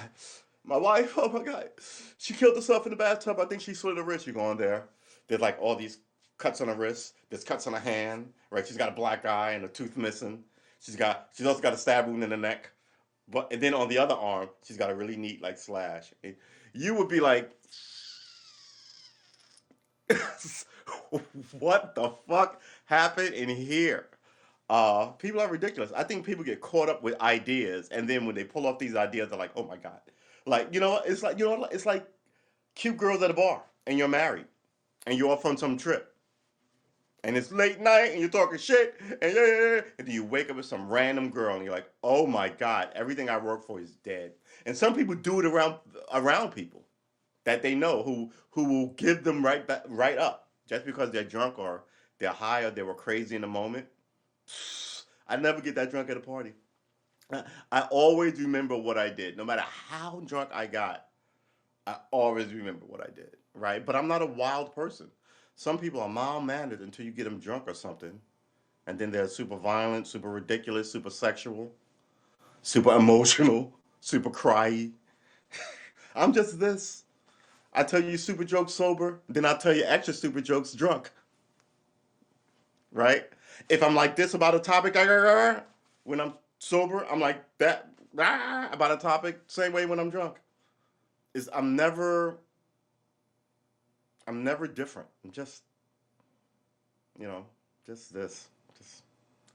my wife, oh my god, she killed herself in the bathtub. I think she slit her wrist. You go on there, there's like all these cuts on her wrist, there's cuts on her hand, right? She's got a black eye and a tooth missing. She's also got a stab wound in the neck, but and then on the other arm, she's got a really neat like slash. You would be like, what the fuck happened in here? People are ridiculous. I think people get caught up with ideas, and then when they pull off these ideas, they're like, "Oh my god!" Like it's like it's like cute girls at a bar, and you're married, and you're off on some trip, and it's late night, and you're talking shit, and yeah, yeah, yeah, and then you wake up with some random girl, and you're like, "Oh my god! Everything I work for is dead." And some people do it around people that they know who will give them right back, right up just because they're drunk or they're high or they were crazy in the moment. I never get that drunk at a party. I always remember what I did, no matter how drunk I got. I always remember what I did, right? But I'm not a wild person. Some people are mild mannered until you get them drunk or something, and then they're super violent, super ridiculous, super sexual, super emotional, super cryy. I'm just this. I tell you super jokes sober, then I tell you extra stupid jokes drunk, right? If I'm like this about a topic, when I'm sober, I'm like that about a topic. Same way when I'm drunk. Is I'm never different. I'm just you know just this. Just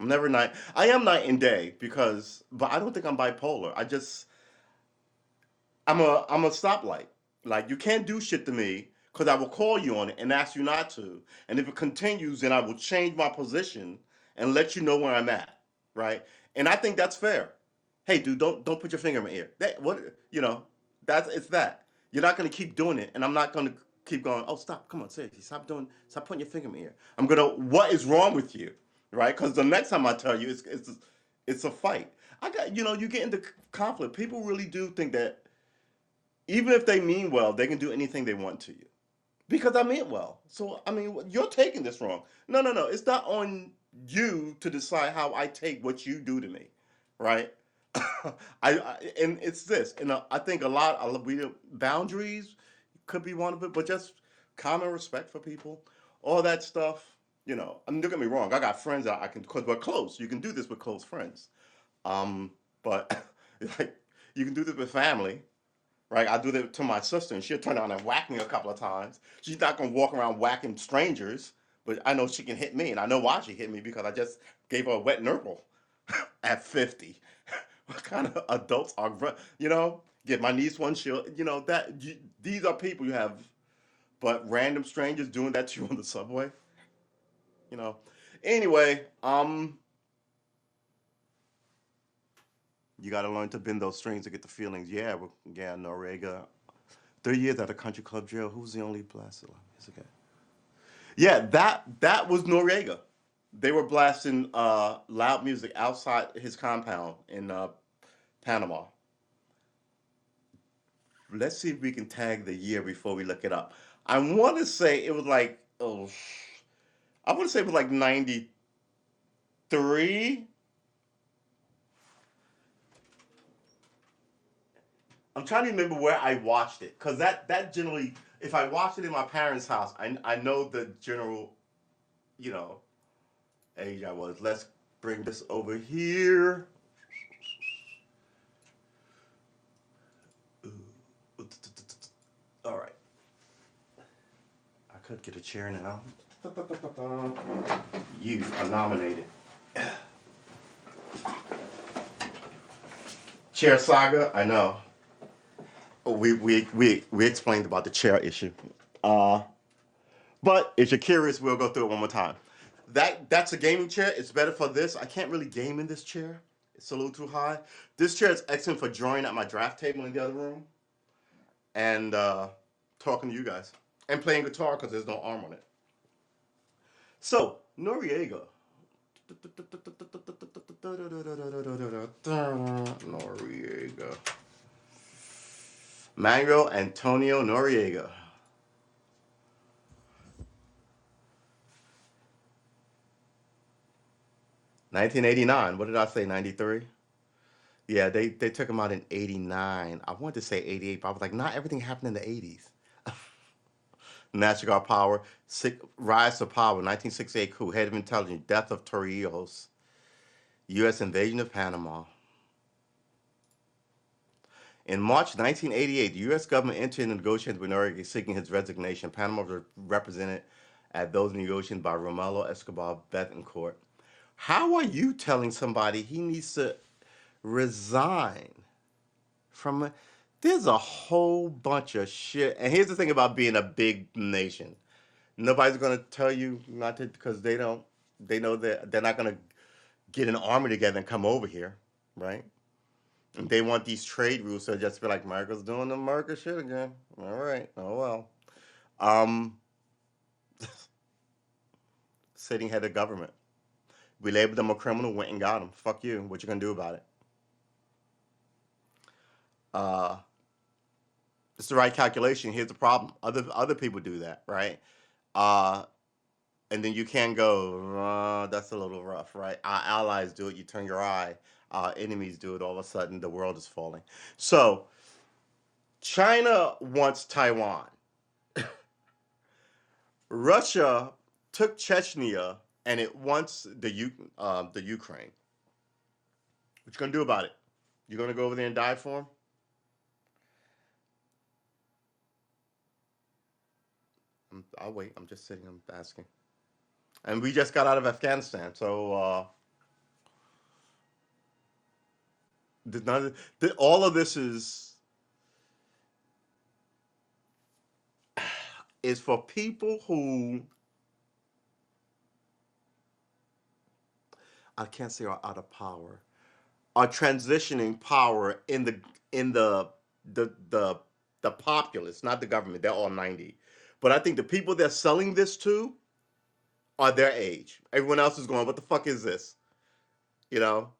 I'm never night. I am night and day because, but I don't think I'm bipolar. I'm a stoplight. Like you can't do shit to me because I will call you on it and ask you not to. And if it continues, then I will change my position and let you know where I'm at. Right? And I think that's fair. Hey, dude, don't put your finger in my ear. That what that's it's that. You're not gonna keep doing it, and I'm not gonna keep going. Oh, stop! Come on, seriously, stop putting your finger in my ear. I'm gonna. What is wrong with you? Right? Because the next time I tell you, it's a fight. I got you get into conflict. People really do think that even if they mean well, they can do anything they want to you because I meant well. So I mean, you're taking this wrong. No, no, no. It's not on you to decide how I take what you do to me, right? And it's this, and I think we boundaries could be one of it, but just common respect for people, all that stuff. I mean, don't get me wrong. I got friends that I can, because we're close. You can do this with close friends, um, but like you can do this with family, right? I do that to my sister, and she'll turn around and whack me a couple of times. She's not gonna walk around whacking strangers, but I know she can hit me, and I know why she hit me because I just gave her a wet nurple at 50. What kind of adults are, Get my niece one. These are people you have, but random strangers doing that to you on the subway, you know. Anyway, you got to learn to bend those strings to get the feelings. Yeah, yeah, Noriega. 3 years at a country club jail. Who's the only black? It's okay. Yeah, that was Noriega. They were blasting loud music outside his compound in Panama. Let's see if we can tag the year before we look it up. I want to say it was like I want to say it was like 93. I'm trying to remember where I watched it because that generally, if I watched it in my parents' house, I know the general you know age I was. Let's bring this over here. All right, I could get a chair now. You are nominated. Chair saga. I know. We explained about the chair issue. Uh, but if you're curious, we'll go through it one more time. That's a gaming chair. It's better for this. I can't really game in this chair. It's a little too high. This chair is excellent for drawing at my draft table in the other room. and talking to you guys and playing guitar because there's no arm on it. So Noriega. Noriega. Manuel Antonio Noriega. 1989. What did I say? 93? Yeah, they took him out in 89. I wanted to say 88, but I was like, not everything happened in the 80s. National Guard power, rise to power, 1968 coup, head of intelligence, death of Torrijos, U.S. invasion of Panama. In March 1988, the U.S. government entered into negotiations with Noriega seeking his resignation. Panama was represented at those negotiations by Romulo Escobar Betancourt. How are you telling somebody he needs to resign from a, there's a whole bunch of shit. And here's the thing about being a big nation. Nobody's going to tell you not to, because they know that they're not going to get an army together and come over here, right? And they want these trade rules to just be like, America's doing the America shit again. All right. Oh, well. Um, Sitting head of government. We labeled them a criminal, went and got them. Fuck you. What you going to do about it? It's the right calculation. Here's the problem. Other people do that, right? Uh, and then you can go, that's a little rough, right? Our allies do it. You turn your eye. Our enemies do it. All of a sudden, the world is falling. So China wants Taiwan. Russia took Chechnya, and it wants the Ukraine. What you gonna do about it? You gonna go over there and die for them? I'll wait. I'm just sitting. I'm asking. And we just got out of Afghanistan, so all of this is for people who I can't say are out of power, are transitioning power in the the populace, not the government. They're all 90. But I think the people they're selling this to are their age. Everyone else is going, what the fuck is this? You know?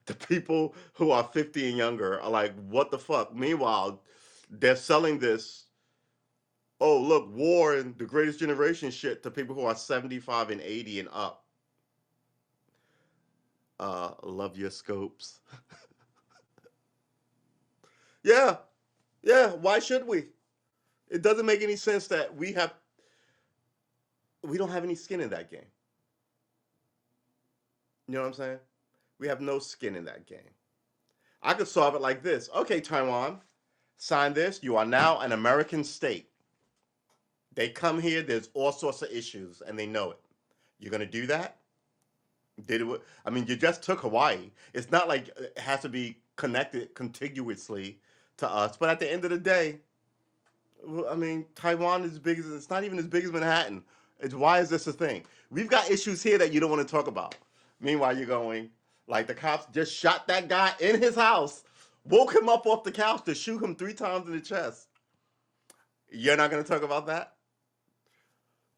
The people who are 50 and younger are like, what the fuck? Meanwhile, they're selling this, oh, look, war and the greatest generation shit to people who are 75 and 80 and up. Love your scopes. Yeah, yeah, why should we? It doesn't make any sense that we don't have any skin in that game. You know what I'm saying? We have no skin in that game. I could solve it like this. Okay, Taiwan, sign this. You are now an American state. They come here, there's all sorts of issues, and they know it. You're going to do that? Did it? I mean, you just took Hawaii. It's not like it has to be connected contiguously to us. But at the end of the day, I mean, Taiwan is big as it's not even as big as Manhattan. It's why is this a thing? We've got issues here that you don't want to talk about. Meanwhile, you're going like the cops just shot that guy in his house, woke him up off the couch to shoot him 3 times in the chest. You're not going to talk about that.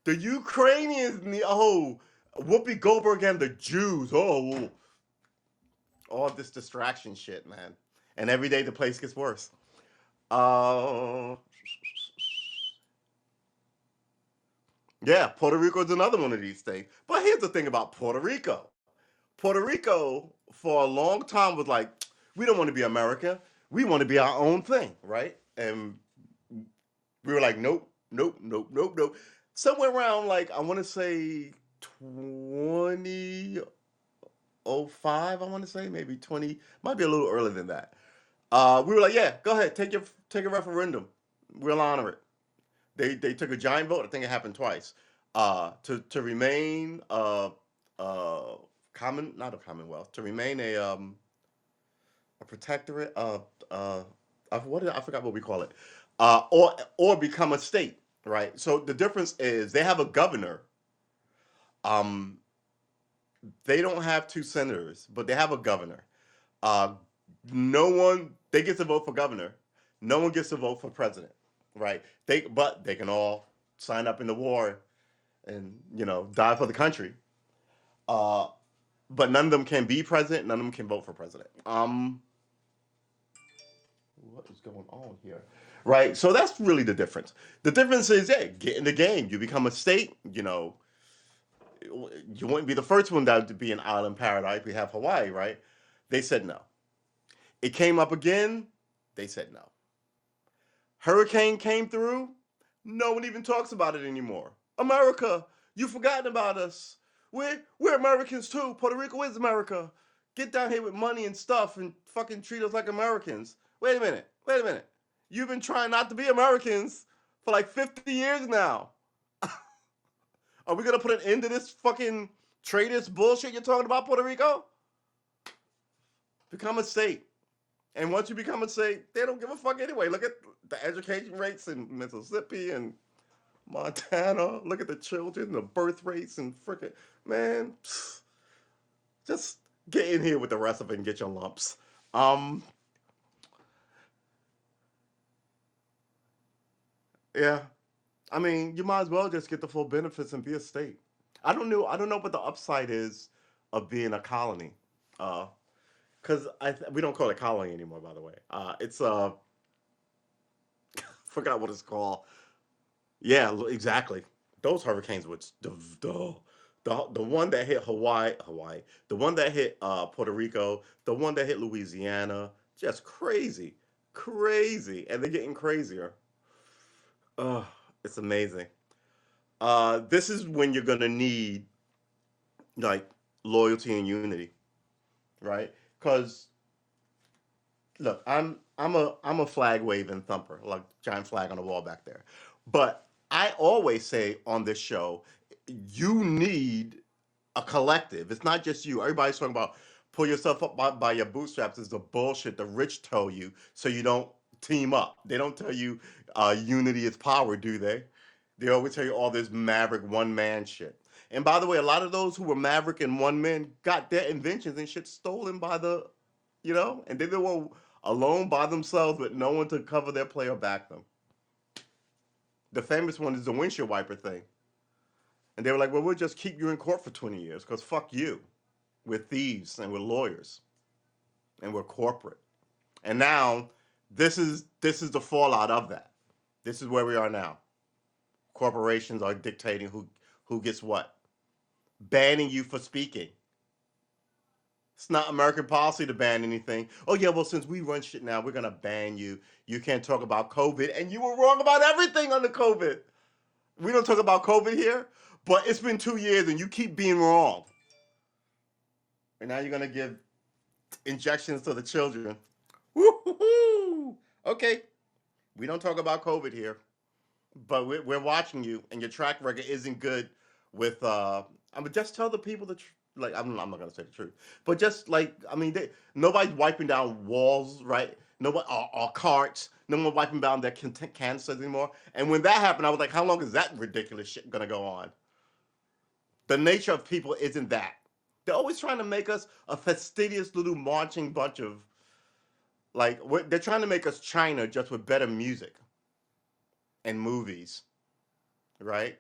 The Ukrainians, oh, Whoopi Goldberg and the Jews, oh, all this distraction shit, man. And every day the place gets worse. Uh, yeah, Puerto Rico is another one of these things. But here's the thing about Puerto Rico. Puerto Rico, for a long time, was like, we don't want to be America. We want to be our own thing, right? And we were like, nope, nope, nope, nope, nope. Somewhere around, like, I want to say 2005, I want to say, maybe 20, might be a little earlier than that. We were like, yeah, go ahead, take a referendum. We'll honor it. They took a giant vote. I think it happened twice. To remain common, not a commonwealth, to remain a protectorate. I forgot what we call it. Or become a state, right? So the difference is they have a governor. Um, they don't have 2 senators, but they have a governor. Uh, no one they get to vote for governor. No one gets to vote for president, right? But they can all sign up in the war and die for the country. Uh, but none of them can be president. None of them can vote for president. What is going on here? Right. So that's really the difference. The difference is, yeah, get in the game. You become a state. You wouldn't be the first one that would be an island paradise. We have Hawaii, right? They said no. It came up again. They said no. Hurricane came through. No one even talks about it anymore. America, you've forgotten about us. We're Americans too. Puerto Rico is America. Get down here with money and stuff and fucking treat us like Americans. Wait a minute. Wait a minute. You've been trying not to be Americans for like 50 years now. Are we gonna put an end to this fucking traitors bullshit you're talking about, Puerto Rico? Become a state. And once you become a state, they don't give a fuck anyway. Look at the education rates in Mississippi and Montana. Look at the children, the birth rates, and freaking man. Just get in here with the rest of it and get your lumps. Um, yeah. I mean, you might as well just get the full benefits and be a state. I don't know. I don't know what the upside is of being a colony. Uh, because we don't call it colony anymore. By the way, it's forgot what it's called. Yeah, exactly. Those hurricanes was the one that hit Hawaii, the one that hit Puerto Rico, the one that hit Louisiana, just crazy, crazy, and they're getting crazier. Oh, it's amazing. This is when you're gonna need like loyalty and unity, right? Because look, I'm a flag waving thumper, like giant flag on the wall back there. But I always say on this show, you need a collective. It's not just you. Everybody's talking about pull yourself up by your bootstraps is the bullshit the rich tell you so you don't team up. They don't tell you unity is power, do they? They always tell you all this maverick one man shit. And by the way, a lot of those who were maverick and one man got their inventions and shit stolen by and then they were alone by themselves with no one to cover their play or back them. The famous one is the windshield wiper thing. And they were like, well, we'll just keep you in court for 20 years because fuck you. We're thieves and we're lawyers and we're corporate. And now this is the fallout of that. This is where we are now. Corporations are dictating who gets what. Banning you for speaking. It's not American policy to ban anything. Oh yeah, well since we run shit now, we're gonna ban you. You can't talk about COVID, and you were wrong about everything under COVID. We don't talk about COVID here, but it's been 2 years and you keep being wrong. And now you're gonna give injections to the children. Woo-hoo-hoo. Okay, we don't talk about COVID here, but we're watching you, and your track record isn't good with. I mean, just tell the people the like. I'm not gonna say the truth, but just like I mean, nobody's wiping down walls, right? Nobody or carts. No one wiping down their cancers anymore. And when that happened, I was like, how long is that ridiculous shit gonna go on? The nature of people isn't that. They're always trying to make us a fastidious little marching bunch of like. They're trying to make us China just with better music and movies, right?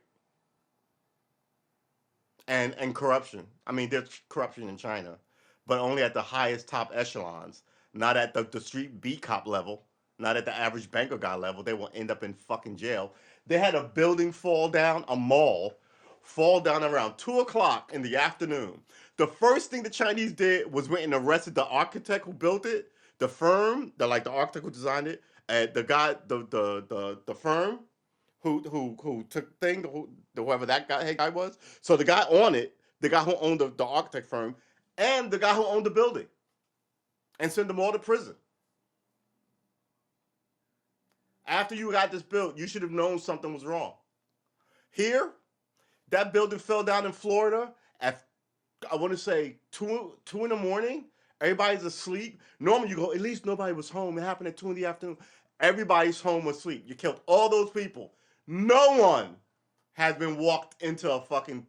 And corruption. I mean, there's corruption in China, but only at the highest top echelons, not at the street beat cop level, not at the average banker guy level. They will end up in fucking jail. They had a building fall down, a mall fall down around 2 o'clock in the afternoon. The first thing the Chinese did was went and arrested the architect who built it, the firm, the architect who designed it, and the guy, the firm who took thing whoever that guy was. So the guy on it, the guy who owned the architect firm, and the guy who owned the building, and sent them all to prison. After you got this built, you should have known something was wrong. Here, that building fell down in Florida at I want to say two in the morning. Everybody's asleep. Normally you go, at least nobody was home. It happened at 2 in the afternoon. Everybody's home asleep. You killed all those people. No one has been walked into a fucking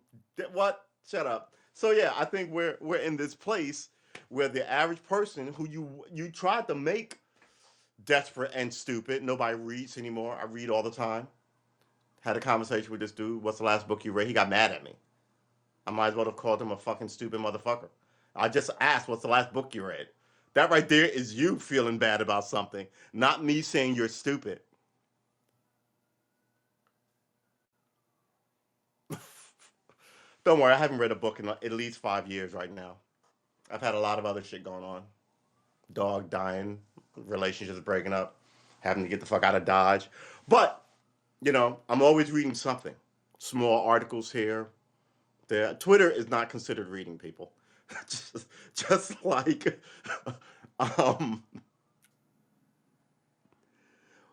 what? Shut up. So yeah, I think we're in this place where the average person who you tried to make desperate and stupid. Nobody reads anymore. I read all the time. Had a conversation with this dude. What's the last book you read? He got mad at me. I might as well have called him a fucking stupid motherfucker. I just asked, what's the last book you read? That right there is you feeling bad about something, not me saying you're stupid. Don't worry, I haven't read a book in at least 5 years right now. I've had a lot of other shit going on. Dog dying, relationships breaking up, having to get the fuck out of Dodge. But, I'm always reading something. Small articles here. There. Twitter is not considered reading, people. just like, um,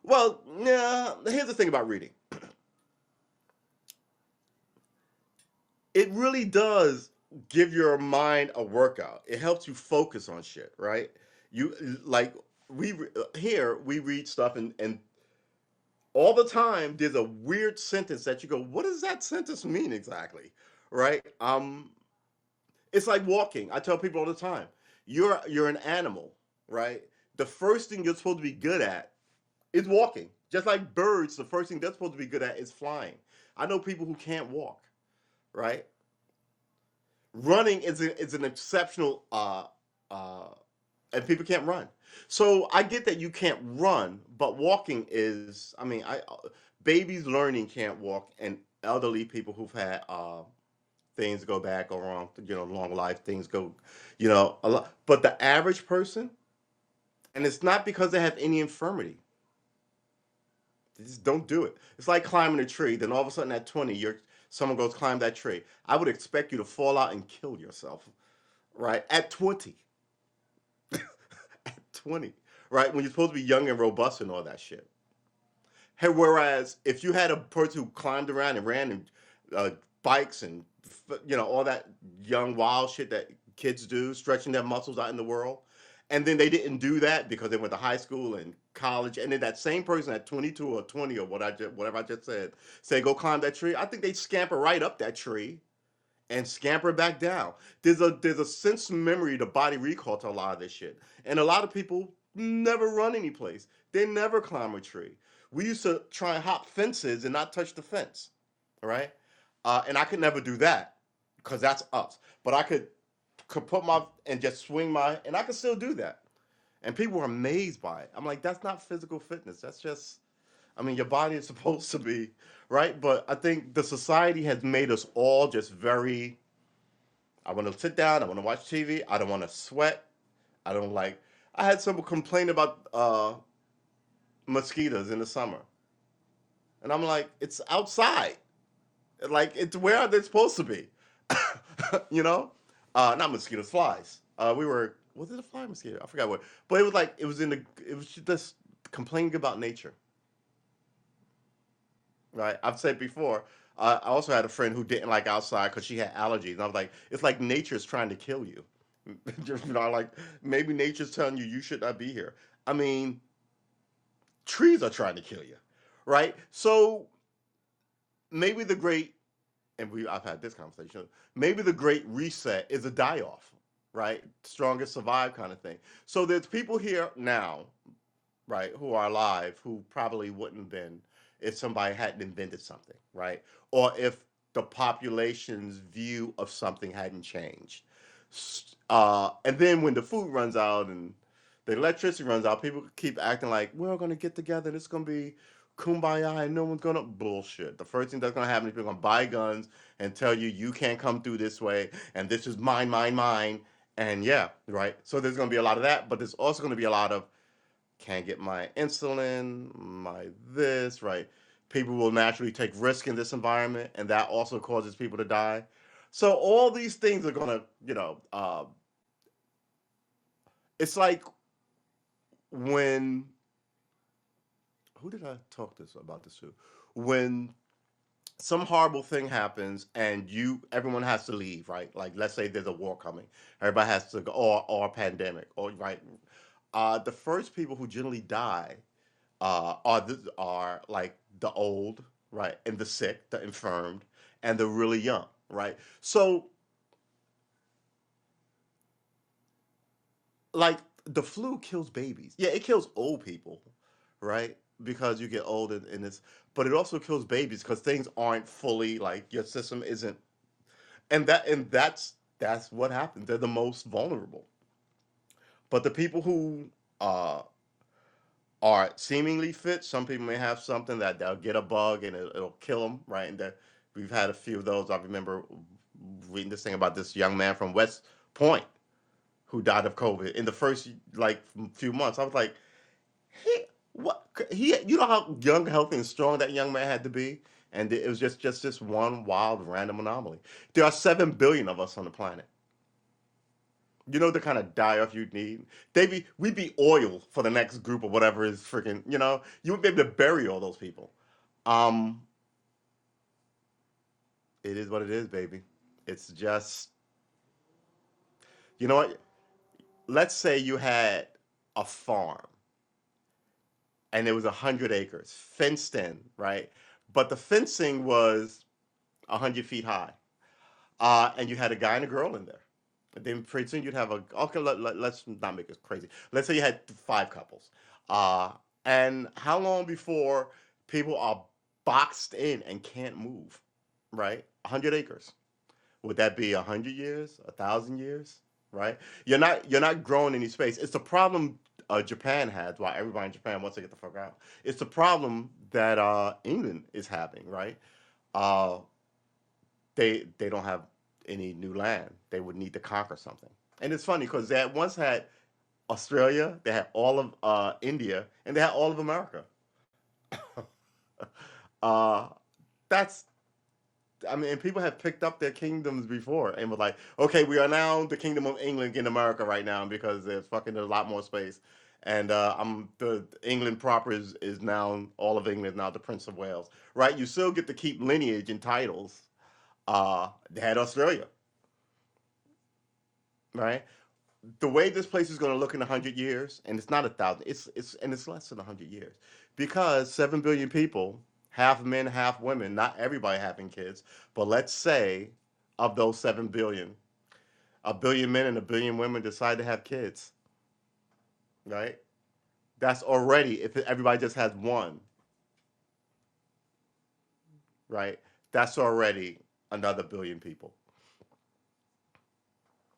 well, yeah, here's the thing about reading. It really does give your mind a workout. It helps you focus on shit, right? You like here we read stuff and all the time there's a weird sentence that you go, what does that sentence mean exactly? Right? It's like walking. I tell people all the time, you're an animal, right? The first thing you're supposed to be good at is walking. Just like birds, the first thing they're supposed to be good at is flying. I know people who can't walk, right? Running is an exceptional uh and people can't run. So I get that you can't run, but walking is, I mean, I babies learning can't walk, and elderly people who've had things go back or wrong, long life things go, a lot. But the average person, and it's not because they have any infirmity. They just don't do it. It's like climbing a tree. Then all of a sudden at 20, someone goes climb that tree. I would expect you to fall out and kill yourself, right? At 20. At 20, right? When you're supposed to be young and robust and all that shit. Hey, whereas if you had a person who climbed around and ran and uh, bikes and all that young wild shit that kids do, stretching their muscles out in the world, and then they didn't do that because they went to high school and college, and then that same person at 22 or 20 or whatever I just said, say go climb that tree. I think they scamper right up that tree and scamper back down. There's a sense memory to body recall to a lot of this shit. And a lot of people never run any place. They never climb a tree. We used to try and hop fences and not touch the fence. All right? And I could never do that because that's us. But I could put my and just swing my and I could still do that. And people were amazed by it. I'm like, that's not physical fitness. That's just I mean, your body is supposed to be, right? But I think the society has made us all just very. I want to sit down. I want to watch TV. I don't want to sweat. I don't like. I had someone complain about mosquitoes in the summer, and I'm like, it's outside. Like, it's where are they supposed to be? you know, not mosquitoes, flies. We were. Was it a fly mosquito? I forgot what. But it was like it was in the. It was just complaining about nature. Right. I've said before. I also had a friend who didn't like outside because she had allergies. And I was like, it's like nature's trying to kill you. Like maybe nature's telling you you should not be here. I mean, trees are trying to kill you, right? So maybe the great, and I've had this conversation. Maybe the great reset is a die off, right? Strongest survive kind of thing. So there's people here now, right, who are alive who probably wouldn't have been if somebody hadn't invented something, right? Or if the population's view of something hadn't changed. And then when the food runs out and the electricity runs out, people keep acting like we're all going to get together and it's going to be kumbaya and no one's going to bullshit. The first thing that's going to happen is people are going to buy guns and tell you you can't come through this way and this is mine, mine, mine. And yeah, right. So there's going to be a lot of that, but there's also going to be a lot of can't get my insulin, my this, right? People will naturally take risk in this environment, and that also causes people to die. So all these things are gonna, it's like when who did I talk this about this to? When some horrible thing happens and everyone has to leave, right? Like let's say there's a war coming, everybody has to go, or a pandemic, or right. The first people who generally die are like the old, right, and the sick, the infirmed, and the really young, right? So, like, the flu kills babies. Yeah, it kills old people, right? Because you get old and it's, but it also kills babies because things aren't fully like your system isn't, and that's what happens. They're the most vulnerable. But the people who uh, are seemingly fit, some people may have something that they'll get a bug and it'll kill them, right? And we've had a few of those. I remember reading this thing about this young man from West Point who died of COVID in the first like few months. I was like, he what he you know how young, healthy, and strong that young man had to be, and it was just this one wild random anomaly. There are 7 billion of us on the planet. You know the kind of die off you'd need. We'd be oil for the next group or whatever is freaking. You would be able to bury all those people. Um, it is what it is, baby. It's just you know what. Let's say you had a farm and it was 100 acres fenced in, right? But the fencing was 100 feet high, and you had a guy and a girl in there. And then pretty soon you'd have a okay. Let's not make it crazy. Let's say you had 5 couples, uh, and how long before people are boxed in and can't move? Right, 100 acres. Would that be 100 years, 1,000 years? Right? You're not growing any space. It's the problem Japan has. Why everybody in Japan wants to get the fuck out. It's the problem that England is having. Right? Uh, they don't have any new land. They would need to conquer something. And it's funny because they had once had Australia, they had all of India, and they had all of America. uh, that's I mean, and people have picked up their kingdoms before and were like, okay, we are now the kingdom of England in America right now because there's a lot more space. And I'm the England proper is now all of England is now the Prince of Wales, right? You still get to keep lineage and titles. They had Australia, right? The way this place is going to look in 100 years, and it's not 1,000, it's less than 100 years, because 7 billion people, half men, half women, not everybody having kids, but let's say of those 7 billion, a billion men and a billion women decide to have kids, right? That's already if everybody just has one, right? That's already another billion people,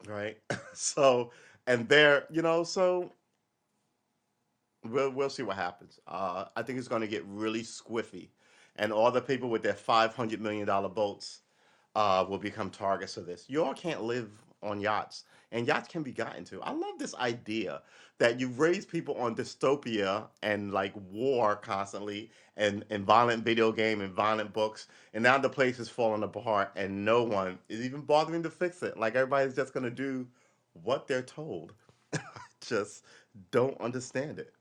right? So, and there, so we'll see what happens. I think it's going to get really squiffy, and all the people with their $500 million boats will become targets of this. You all can't live on yachts, and yachts can be gotten to. I love this idea that you raise people on dystopia and like war constantly, and violent video game and violent books, and now the place is falling apart, and no one is even bothering to fix it. Like everybody's just going to do what they're told. Just don't understand it.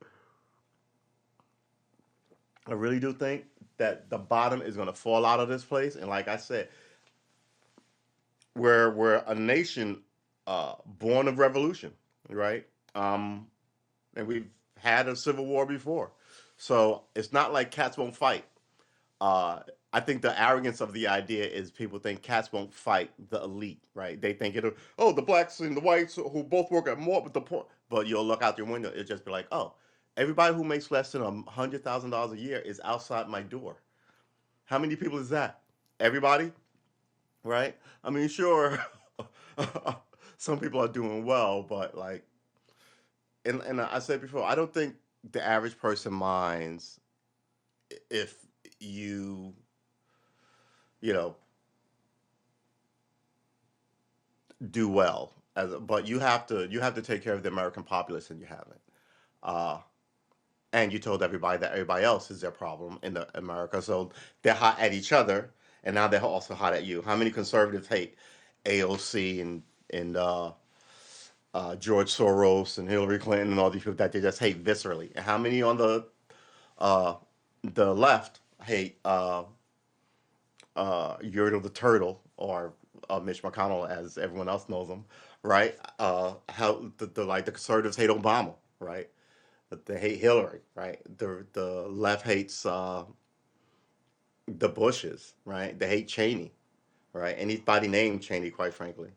I really do think that the bottom is going to fall out of this place. And like I said, we're a nation born of revolution, right? Um, and we've had a civil war before, so it's not like cats won't fight. Uh, I think the arrogance of the idea is people think cats won't fight the elite, right? They think it'll the blacks and the whites who both work at more, but you'll look out your window, it'll just be like, oh, everybody who makes less than $100,000 a year is outside my door. How many people is that? Everybody, right? I mean, sure, some people are doing well, but like, and I said before, I don't think the average person minds if you, you know, do well. But you have to take care of the American populace, and you haven't. Uh, and you told everybody that everybody else is their problem in America, so they're hot at each other, and now they're also hot at you. How many conservatives hate AOC and George Soros and Hillary Clinton and all these people that they just hate viscerally? And how many on uh, the left hate Yertle the Turtle, or Mitch McConnell as everyone else knows him, right? How the conservatives hate Obama, right? But they hate Hillary, right? The left hates the Bushes, right? They hate Cheney, right? Anybody named Cheney, quite frankly.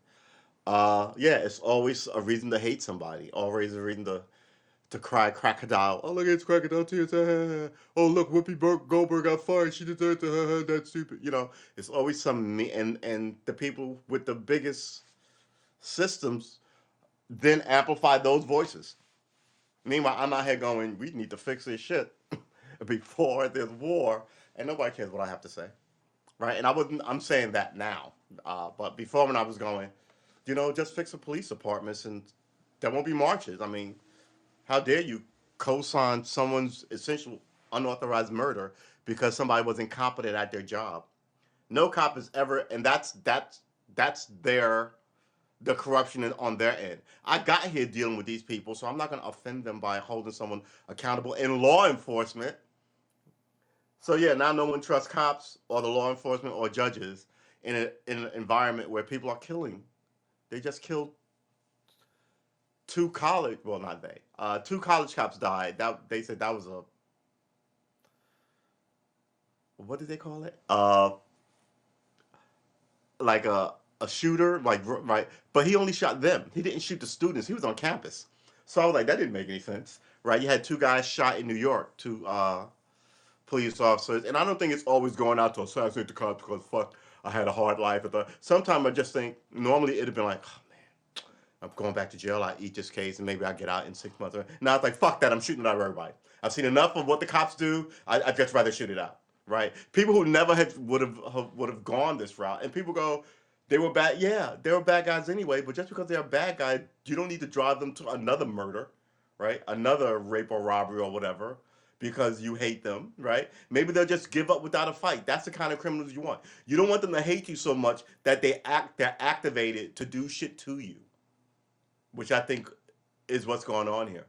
Yeah, it's always a reason to hate somebody. Always a reason to cry crocodile. Oh, look, it's crocodile tears. Oh, look, Goldberg got fired. She deserved to. That's stupid. It's always some me and the people with the biggest systems then amplify those voices. Meanwhile, I'm out here going, we need to fix this shit before there's war, and nobody cares what I have to say, right? And I wasn't. I'm saying that now, but before when I was going, just fix the police departments and there won't be marches. I mean, how dare you co-sign someone's essential unauthorized murder because somebody was incompetent at their job? No cop is ever, and that's the corruption on their end. I got here dealing with these people, so I'm not going to offend them by holding someone accountable in law enforcement. So yeah, now no one trusts cops or the law enforcement or judges in an environment where people are killing. They just killed two college, well, not they, two college cops died. That they said that was a, what did they call it? Like a shooter, like right, but he only shot them. He didn't shoot the students. He was on campus. So I was like, that didn't make any sense, right? You had two guys shot in New York, two police officers, and I don't think it's always going out to assassinate the cops because fuck, I had a hard life. Sometimes I just think normally it'd have been like, oh man, I'm going back to jail. I eat this case and maybe I get out in 6 months. Now it's like, fuck that. I'm shooting out everybody. I've seen enough of what the cops do. I'd just rather shoot it out. Right? People who never had would have gone this route, and people go, they were bad. Yeah, they were bad guys anyway. But just because they're a bad guy, you don't need to drive them to another murder, right? Another rape or robbery or whatever, because you hate them, right? Maybe they'll just give up without a fight. That's the kind of criminals you want. You don't want them to hate you so much that they're activated to do shit to you, which I think is what's going on here.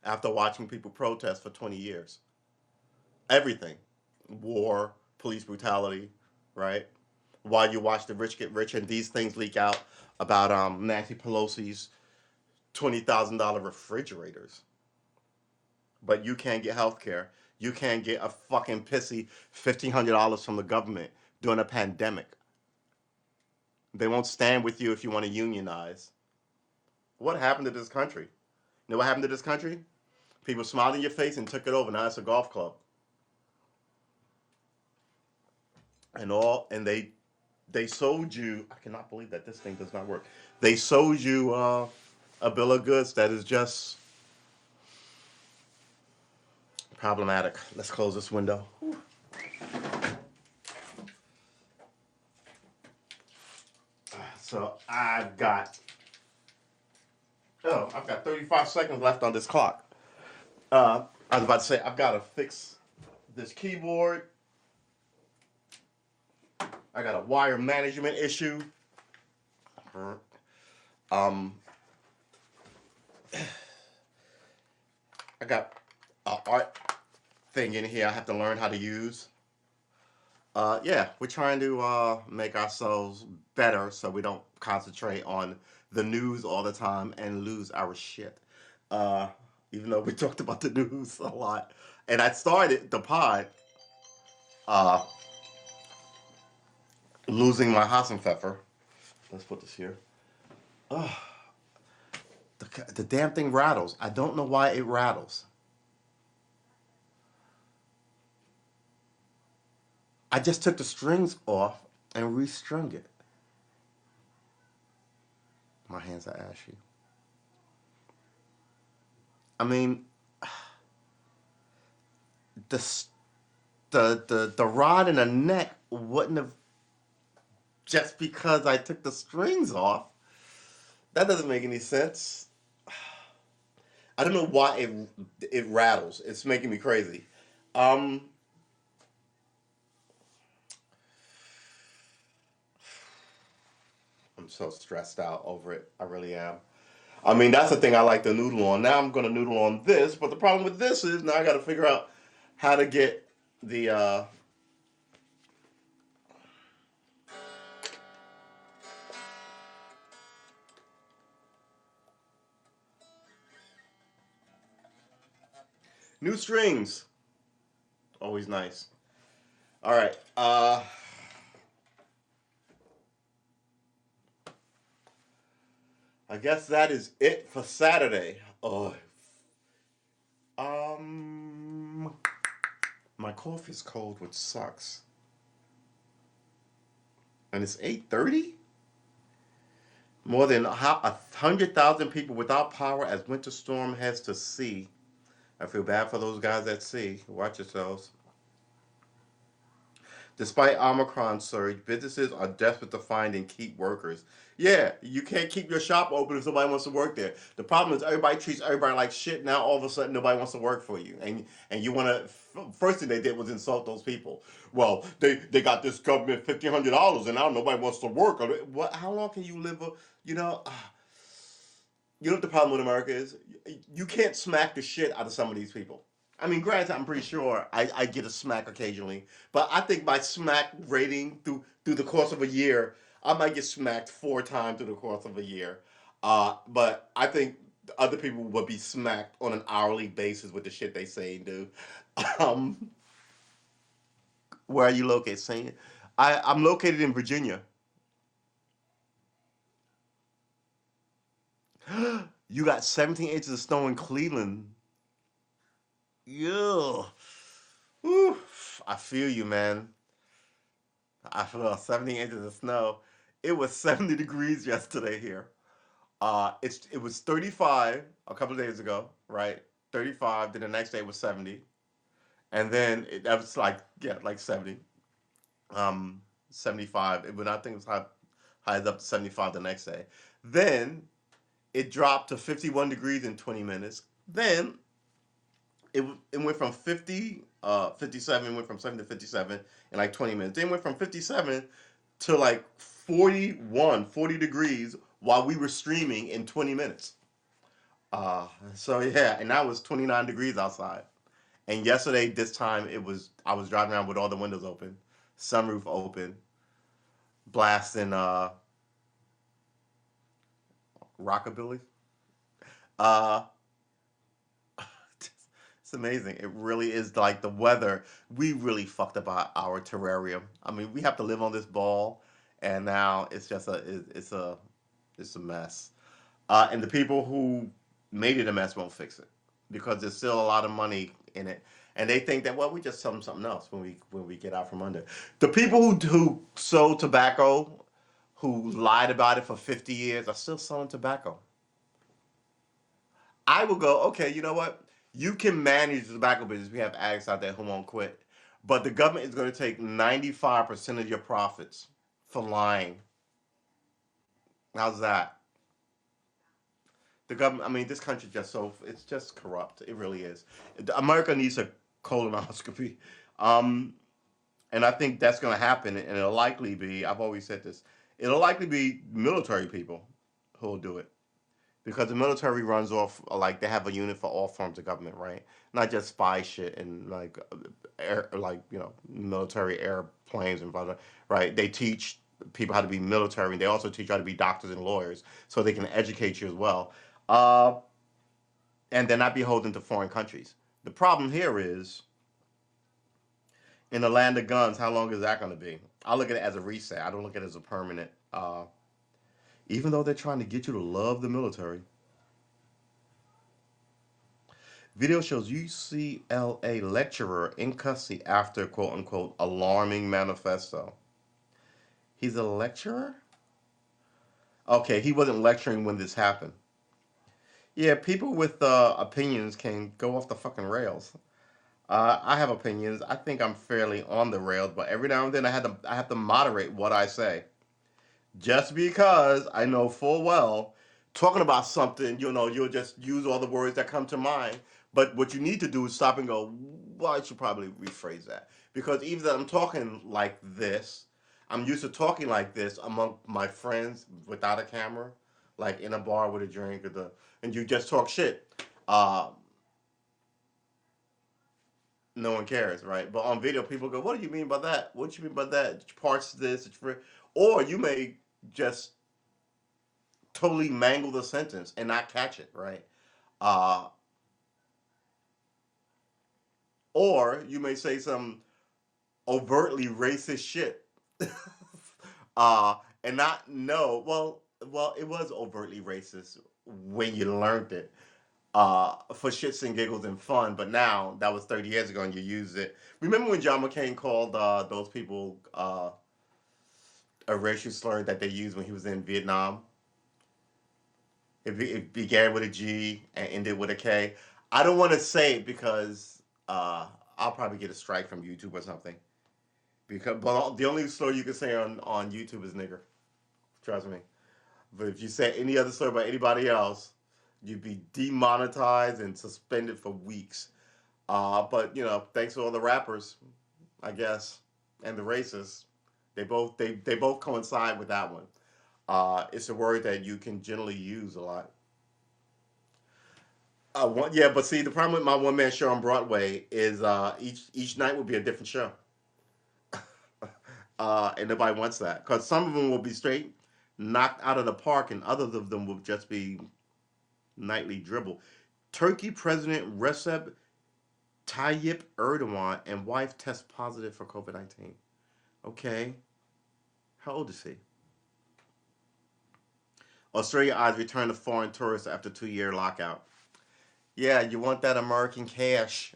After watching people protest for 20 years, everything, war, police brutality, right? While you watch the rich get rich, and these things leak out about Nancy Pelosi's $20,000 refrigerators, but you can't get health care. You can't get a fucking pissy $1,500 from the government during a pandemic. They won't stand with you if you want to unionize. What happened to this country? You know what happened to this country? People smiled in your face and took it over. Now it's a golf club. And they sold you. I cannot believe that this thing does not work. They sold you a bill of goods that is just problematic. Let's close this window. So I've got 35 seconds left on this clock. I was about to say I've got to fix this keyboard. I got a wire management issue. Um, I got an art thing in here I have to learn how to use. Yeah, we're trying to make ourselves better so we don't concentrate on the news all the time and lose our shit. Uh, Even though we talked about the news a lot. And I started the pod uh, losing my Hassenpfeffer. Let's put this here. Oh, the damn thing rattles. I don't know why it rattles. I just took the strings off and restrung it. My hands are ashy. I mean, the the rod in the neck wouldn't have, just because I took the strings off. That doesn't make any sense. I don't know why it rattles. It's making me crazy. Um, I'm so stressed out over it. I really am. I mean, that's the thing I like to noodle on. Now I'm gonna noodle on this, but the problem with this is now I got to figure out how to get the new strings. Always nice. All right. I guess that is it for Saturday. Oh, um, my coffee's cold, which sucks. And it's 8:30. More than 100,000 people without power as winter storm heads to sea. I feel bad for those guys at sea. Watch yourselves. Despite Omicron surge, businesses are desperate to find and keep workers. Yeah, you can't keep your shop open if somebody wants to work there. The problem is everybody treats everybody like shit. Now all of a sudden nobody wants to work for you, and you want to. First thing they did was insult those people. Well, they got this government $1,500, and now nobody wants to work. What? How long can you live? You know. You know what the problem with America is? You can't smack the shit out of some of these people. I mean, granted, I'm pretty sure I get a smack occasionally, but I think my smack rating through the course of a year, I might get smacked 4 times through the course of a year. But I think other people would be smacked on an hourly basis with the shit they say and do. Um, where are you located, Saint? I'm located in Virginia. You got 17 inches of snow in Cleveland. Yeah. Whew. I feel you, man. I feel 70 inches of snow. It was 70 degrees yesterday here. It was 35 a couple of days ago, right? 35. Then the next day was 70, and then that was like yeah, like 70. 75. It would I think it was high up to 75 the next day. Then it dropped to 51 degrees in 20 minutes. Then it went from 57, went from 7 to 57 in like 20 minutes. Then went from 57 to like 40 degrees while we were streaming in 20 minutes. So yeah, and that was 29 degrees outside. And yesterday, this time, I was driving around with all the windows open, sunroof open, blasting rockabilly. Uh, it's amazing. It really is like the weather. We really fucked up our terrarium. I mean, we have to live on this ball, and now it's just it's a mess. And the people who made it a mess won't fix it because there's still a lot of money in it, and they think that well, we just sell them something else when we get out from under. The people who sold tobacco, who lied about it for 50 years, are still selling tobacco. I will go, okay, you know what? You can manage the tobacco business. We have addicts out there who won't quit. But the government is going to take 95% of your profits for lying. How's that? The government, I mean, this country just it's just corrupt. It really is. America needs a colonoscopy. Um, and I think that's going to happen. And it'll likely be, I've always said this, it'll likely be military people who will do it. Because the military runs off like they have a unit for all forms of government, right? Not just spy shit and like air, like military airplanes and blah blah. Right? They teach people how to be military, and they also teach you how to be doctors and lawyers, so they can educate you as well. Uh, and they're not beholden to foreign countries. The problem here is in the land of guns. How long is that going to be? I look at it as a reset. I don't look at it as a permanent. Even though they're trying to get you to love the military. Video shows UCLA lecturer in custody after quote unquote alarming manifesto. He's a lecturer? Okay, he wasn't lecturing when this happened. Yeah, people with opinions can go off the fucking rails. I have opinions. I think I'm fairly on the rails, but every now and then I have to moderate what I say. Just because I know full well talking about something, you'll just use all the words that come to mind. But what you need to do is stop and go, well, I should probably rephrase that. Because even though I'm talking like this, I'm used to talking like this among my friends without a camera, like in a bar with a drink and you just talk shit. Uh, no one cares, right? But on video, people go, "What do you mean by that? What do you mean by that? Parts of this, it's for," or you may just totally mangle the sentence and not catch it, right? Uh, or you may say some overtly racist shit, and not know. Well, well, it was overtly racist when you learned it. For shits and giggles and fun, but now that was 30 years ago and you used it. Remember when John McCain called those people a racial slur that they used when he was in Vietnam? It began with a G and ended with a K. I don't want to say it because I'll probably get a strike from YouTube or something. Because but the only slur you can say on YouTube is nigger. Trust me. But if you say any other slur by anybody else, you'd be demonetized and suspended for weeks. But thanks to all the rappers, I guess, and the racists, they both coincide with that one. It's a word that you can generally use a lot. Yeah, but see, the problem with my one man show on Broadway is each night will be a different show, and nobody wants that because some of them will be straight knocked out of the park, and others of them will just be nightly dribble. Turkey President Recep Tayyip Erdogan and wife test positive for COVID-19. Okay, how old is he? Australia odds return to foreign tourists after 2 year lockout. Yeah, you want that American cash,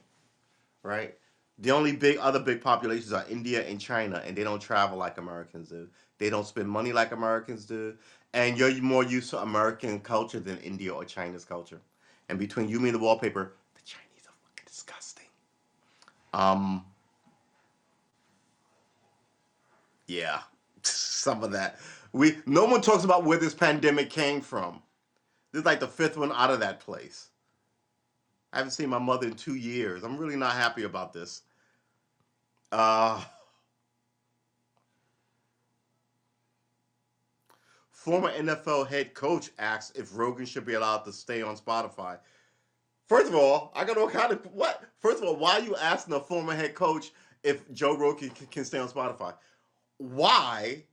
right? The only other big populations are India and China, and they don't travel like Americans do. They don't spend money like Americans do, and you're more used to American culture than India or China's culture. And between you, me, and the wallpaper, the Chinese are fucking disgusting. Um, yeah, some of that. No one talks about where this pandemic came from. This is like the fifth one out of that place. I haven't seen my mother in 2 years. I'm really not happy about this. Uh, Former NFL head coach asks if Rogan should be allowed to stay on Spotify. First of all, I got all kind of what? First of all, why are you asking a former head coach if Joe Rogan can stay on Spotify? Why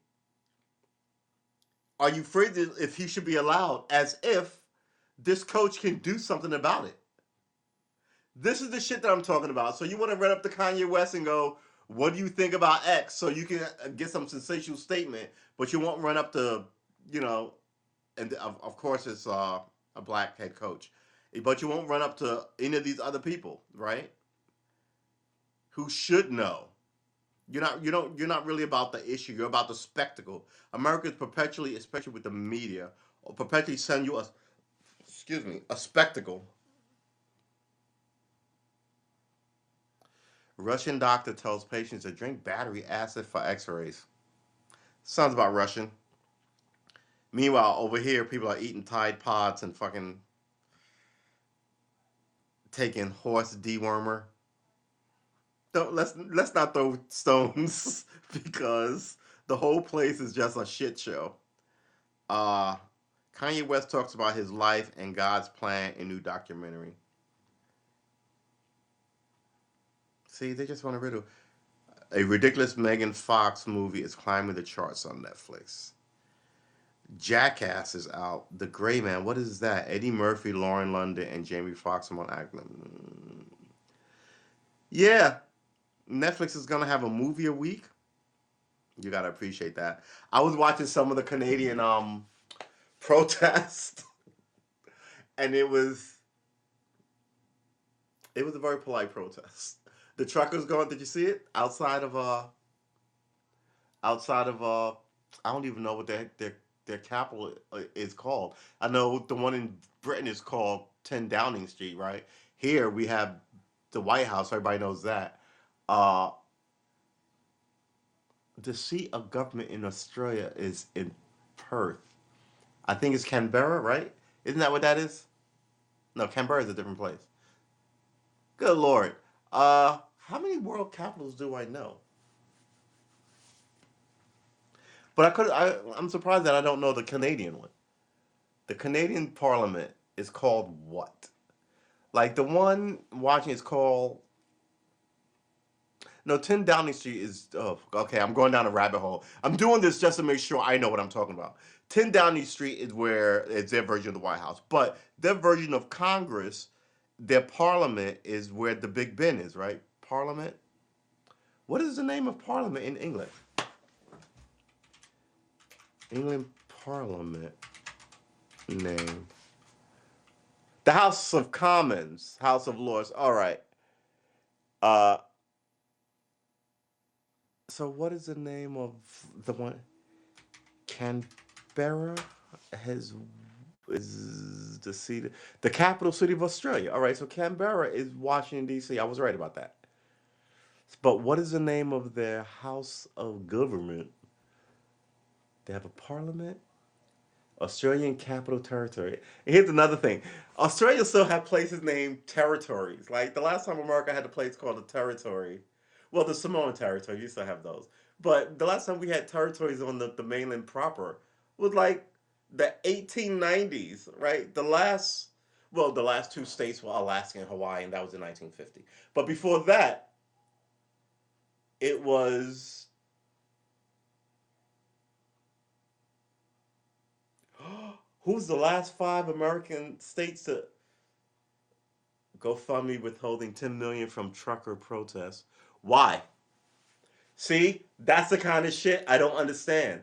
are you afraid that if he should be allowed? As if this coach can do something about it. This is the shit that I'm talking about. So you want to run up to Kanye West and go, "What do you think about X?" So you can get some sensational statement, but you won't run up to, you know, and of course it's a black head coach, but you won't run up to any of these other people, right? Who should know. You're not really about the issue. You're about the spectacle. America is perpetually, especially with the media, or perpetually send you a spectacle. Russian doctor tells patients to drink battery acid for X-rays. Sounds about Russian. Meanwhile, over here, people are eating Tide Pods and fucking taking horse dewormer. Don't let's not throw stones because the whole place is just a shit show. Uh Kanye West talks about his life and God's plan in new documentary. See, they just want to riddle. A ridiculous Megan Fox movie is climbing the charts on Netflix. Jackass is out. The Gray Man. What is that? Eddie Murphy, Lauren London, and Jamie Foxx among acting. Yeah, Netflix is gonna have a movie a week. You gotta appreciate that. I was watching some of the Canadian protest, and it was a very polite protest. The truckers going. Did you see it outside of I don't even know what their capital is called. I know the one in Britain is called 10 Downing Street, right? Here we have the White House. Everybody knows that. Uh, the seat of government in Australia is in Perth. I think it's Canberra, right? Isn't that what that is? No, Canberra is a different place. Good lord. How many world capitals do I know? But I'm surprised that I don't know the Canadian one. The Canadian Parliament is called what? Like the one watching is called. No, 10 Downing Street is. Oh, okay. I'm going down a rabbit hole. I'm doing this just to make sure I know what I'm talking about. 10 Downing Street is where it's their version of the White House, but their version of Congress, their Parliament is where the Big Ben is, right? Parliament. What is the name of Parliament in England? England parliament name? The House of Commons, House of Lords. All right. Uh, so what is the name of the one? Canberra has is the seat, the capital city of Australia. All right, so Canberra is Washington D.C. I was right about that. But what is the name of their House of Government? They have a parliament. Australian Capital Territory. And here's another thing. Australia still have places named territories. Like the last time America had a place called a territory. Well, the Samoan territory, you still have those. But the last time we had territories on the mainland proper was like the 1890s, right? The last two states were Alaska and Hawaii, and that was in 1950. But before that, it was who's the last five American states to GoFundMe withholding 10 million from trucker protests? Why? See, that's the kind of shit I don't understand.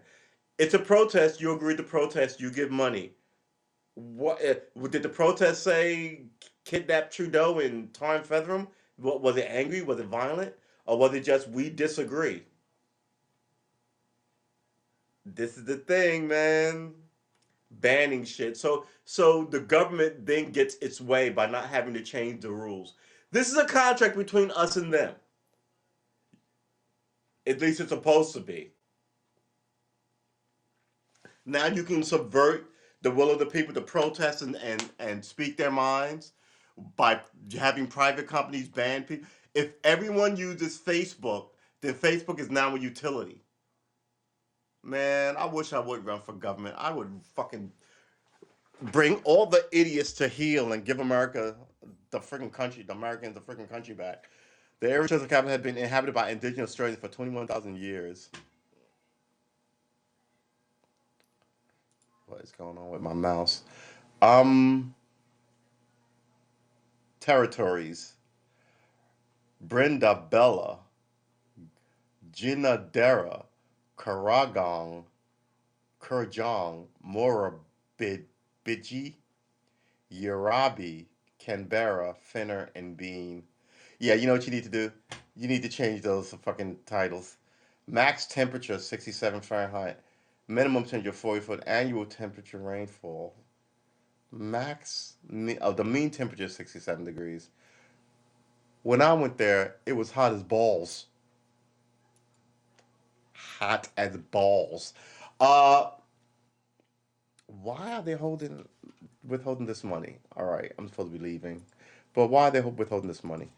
It's a protest. You agree to protest. You give money. What did the protest say? Kidnap Trudeau and tar and feather him? What was it? Angry? Was it violent? Or was it just we disagree? This is the thing, man. Banning shit. So the government then gets its way by not having to change the rules. This is a contract between us and them. At least it's supposed to be. Now you can subvert the will of the people to protest and speak their minds by having private companies ban people. If everyone uses Facebook, then Facebook is now a utility. Man, I wish I would run for government. I would fucking bring all the idiots to heel and give America the freaking country, the Americans the freaking country back. The area of capital had been inhabited by indigenous Australians for 21,000 years. What is going on with my mouse? Um, Territories. Brenda Bella, Ginadera, Karagong, Kurjong, Morabidji, Yarabi, Canberra, Finner, and Bean. Yeah, you know what you need to do? You need to change those fucking titles. Max temperature 67 Fahrenheit. Minimum temperature 40 foot. Annual temperature rainfall. The mean temperature is 67 degrees. When I went there, it was hot as balls. Hot as balls. Uh, why are they withholding this money? All right, I'm supposed to be leaving, but why are they withholding this money?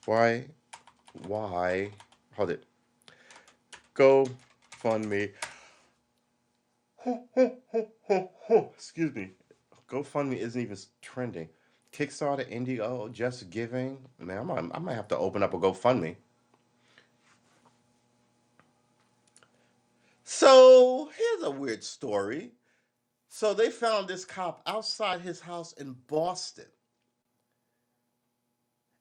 Why? Why? Hold it. Go fund me. Excuse me. GoFundMe isn't even trending. Kickstarter, Indiegogo, Just Giving. Man, I might have to open up a GoFundMe. So here's a weird story. So they found this cop outside his house in Boston.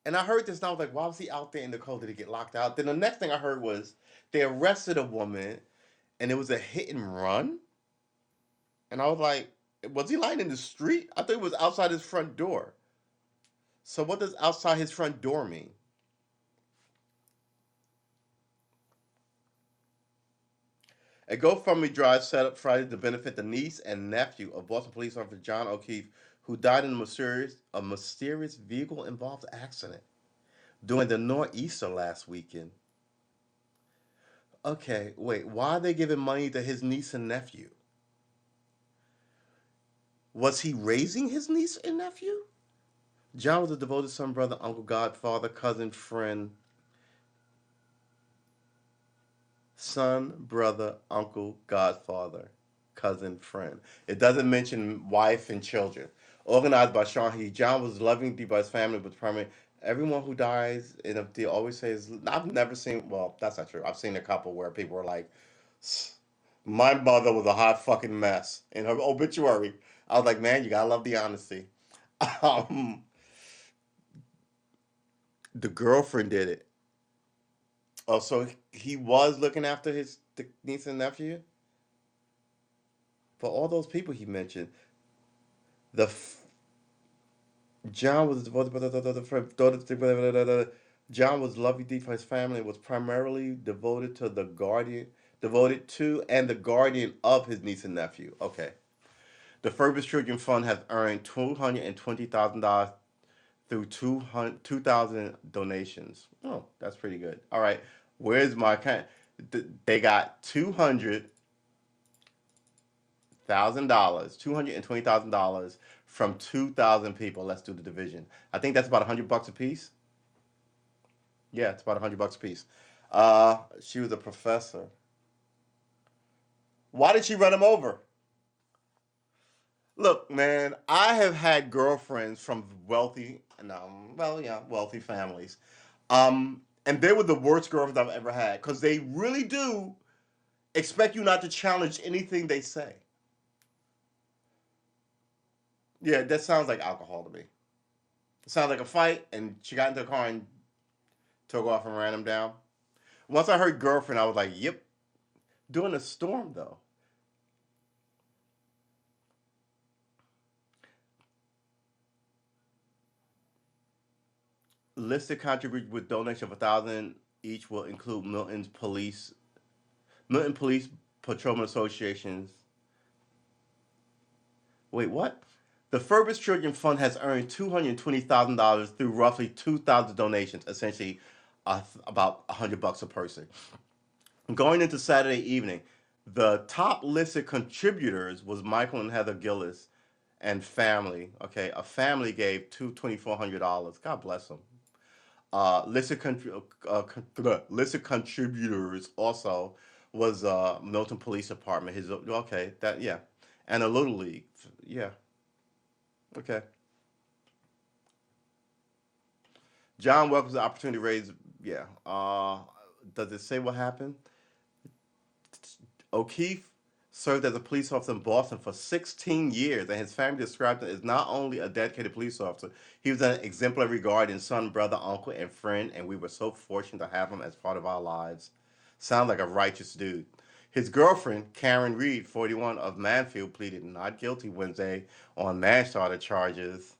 And I heard this and I was like, why was he out there in the cold? Did he get locked out? Then the next thing I heard was they arrested a woman and it was a hit and run. And I was like, was he lying in the street? I thought it was outside his front door. So what does outside his front door mean? A GoFundMe drive set up Friday to benefit the niece and nephew of Boston police officer John O'Keefe, who died in a mysterious vehicle-involved accident during the nor'easter last weekend. Okay, wait, why are they giving money to his niece and nephew? Was he raising his niece and nephew? John was a devoted son, brother, uncle, godfather, cousin, friend. Son, brother, uncle, godfather, cousin, friend. It doesn't mention wife and children. Organized by Sean He. John was loving deep by his family, but primarily everyone who dies, they always say, I've never seen, well, that's not true. I've seen a couple where people were like, my mother was a hot fucking mess in her obituary. I was like, man, you gotta love the honesty. Um, the girlfriend did it. Oh, so he was looking after his niece and nephew? For all those people he mentioned, the John was John was lovey deep for his family and was primarily devoted to and the guardian of his niece and nephew. Okay. The Furbished Children Fund has earned $220,000 through 2,000 donations. Oh, that's pretty good. All right. Where's my kind? They got $200,000, $220,000 from 2,000 people. Let's do the division. I think that's about $100 a piece. Yeah, it's about $100 a piece. She was a professor. Why did she run him over? Look, man, I have had girlfriends from wealthy, no, well, yeah, wealthy families. And they were the worst girlfriends I've ever had because they really do expect you not to challenge anything they say. Yeah, that sounds like alcohol to me. It sounds like a fight, and she got into a car and took off and ran him down. Once I heard girlfriend, I was like, yep. During a storm, though, listed contribute with donation of 1,000 each will include Milton Police Patrolman Associations. Wait, what? The Furbished Children Fund has earned $220,000 through roughly 2,000 donations, essentially about $100 a person. Going into Saturday evening, the top listed contributors was Michael and Heather Gillis and family. Okay, a family gave $2,400. God bless them. Listed contributors also was Milton Police Department. His okay, that yeah, and a Little League. Yeah, okay. John welcomes the opportunity to raise. Yeah. Does it say what happened? O'Keefe served as a police officer in Boston for 16 years, and his family described him as not only a dedicated police officer, he was an exemplary guardian, son, brother, uncle, and friend, and we were so fortunate to have him as part of our lives. Sounds like a righteous dude. His girlfriend, Karen Reed, 41, of Manfield, pleaded not guilty Wednesday on manslaughter charges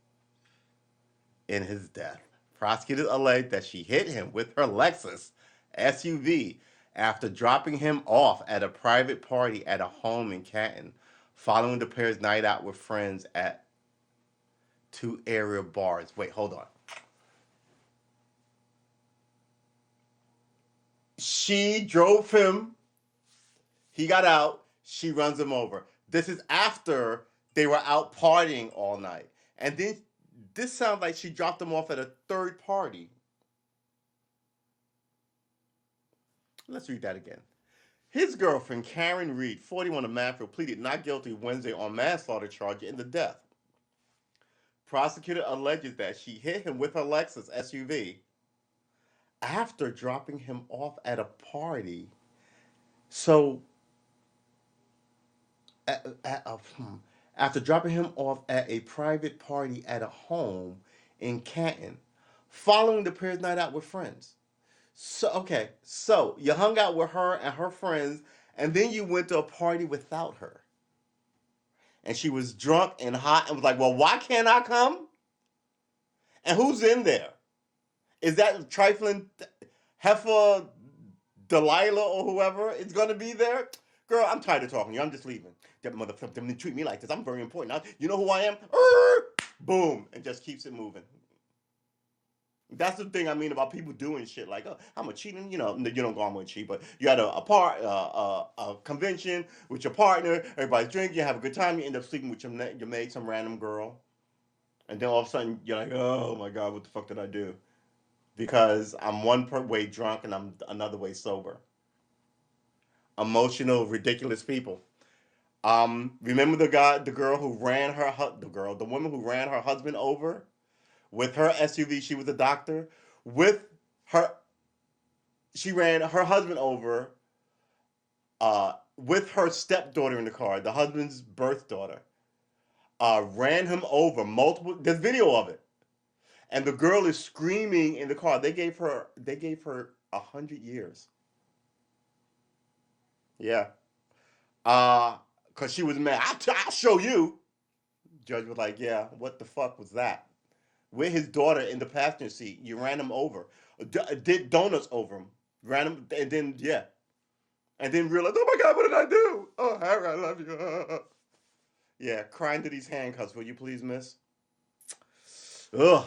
in his death. Prosecutors alleged that she hit him with her Lexus SUV after dropping him off at a private party at a home in Canton, following the pair's night out with friends at two area bars. Wait, hold on. She drove him, he got out, she runs him over. This is after they were out partying all night. And then this sounds like she dropped him off at a third party. Let's read that again. His girlfriend, Karen Reed, 41, of Manfield, pleaded not guilty Wednesday on manslaughter charge in the death. Prosecutor alleges that she hit him with her Lexus SUV after dropping him off at a party. So, at, at, uh, after dropping him off at a private party at a home in Canton, following the pair's night out with friends. So okay, so you hung out with her and her friends, and then you went to a party without her, and she was drunk and hot and was like, "Well, why can't I come?" And who's in there? Is that trifling heifer Delilah or whoever is gonna be there? Girl, I'm tired of talking to you. I'm just leaving. That motherfucker didn't treat me like this. I'm very important. Now, you know who I am? Boom, and just keeps it moving. That's the thing I mean about people doing shit like, oh, I'm a cheating. You know, you don't go, I'm gonna cheat, but you had a convention with your partner, everybody's drinking, you have a good time, you end up sleeping with your mate, some random girl, and then all of a sudden you're like, oh my god, what the fuck did I do? Because I'm one way drunk and I'm another way sober. Emotional, ridiculous people. Remember the girl who ran the woman who ran her husband over with her SUV. She was a doctor. With her, she ran her husband over with her stepdaughter in the car, the husband's birth daughter. Ran him over multiple. There's video of it, and the girl is screaming in the car. They gave her 100 years. Yeah. Uh, because she was mad. I'll show you. Judge was like, yeah, what the fuck was that? With his daughter in the passenger seat, you ran him over, did donuts over him, ran him, and then yeah, and then realized, oh my god, what did I do? Oh, Harry, I love you. Yeah, crying to these handcuffs. Will you please, miss? Ugh.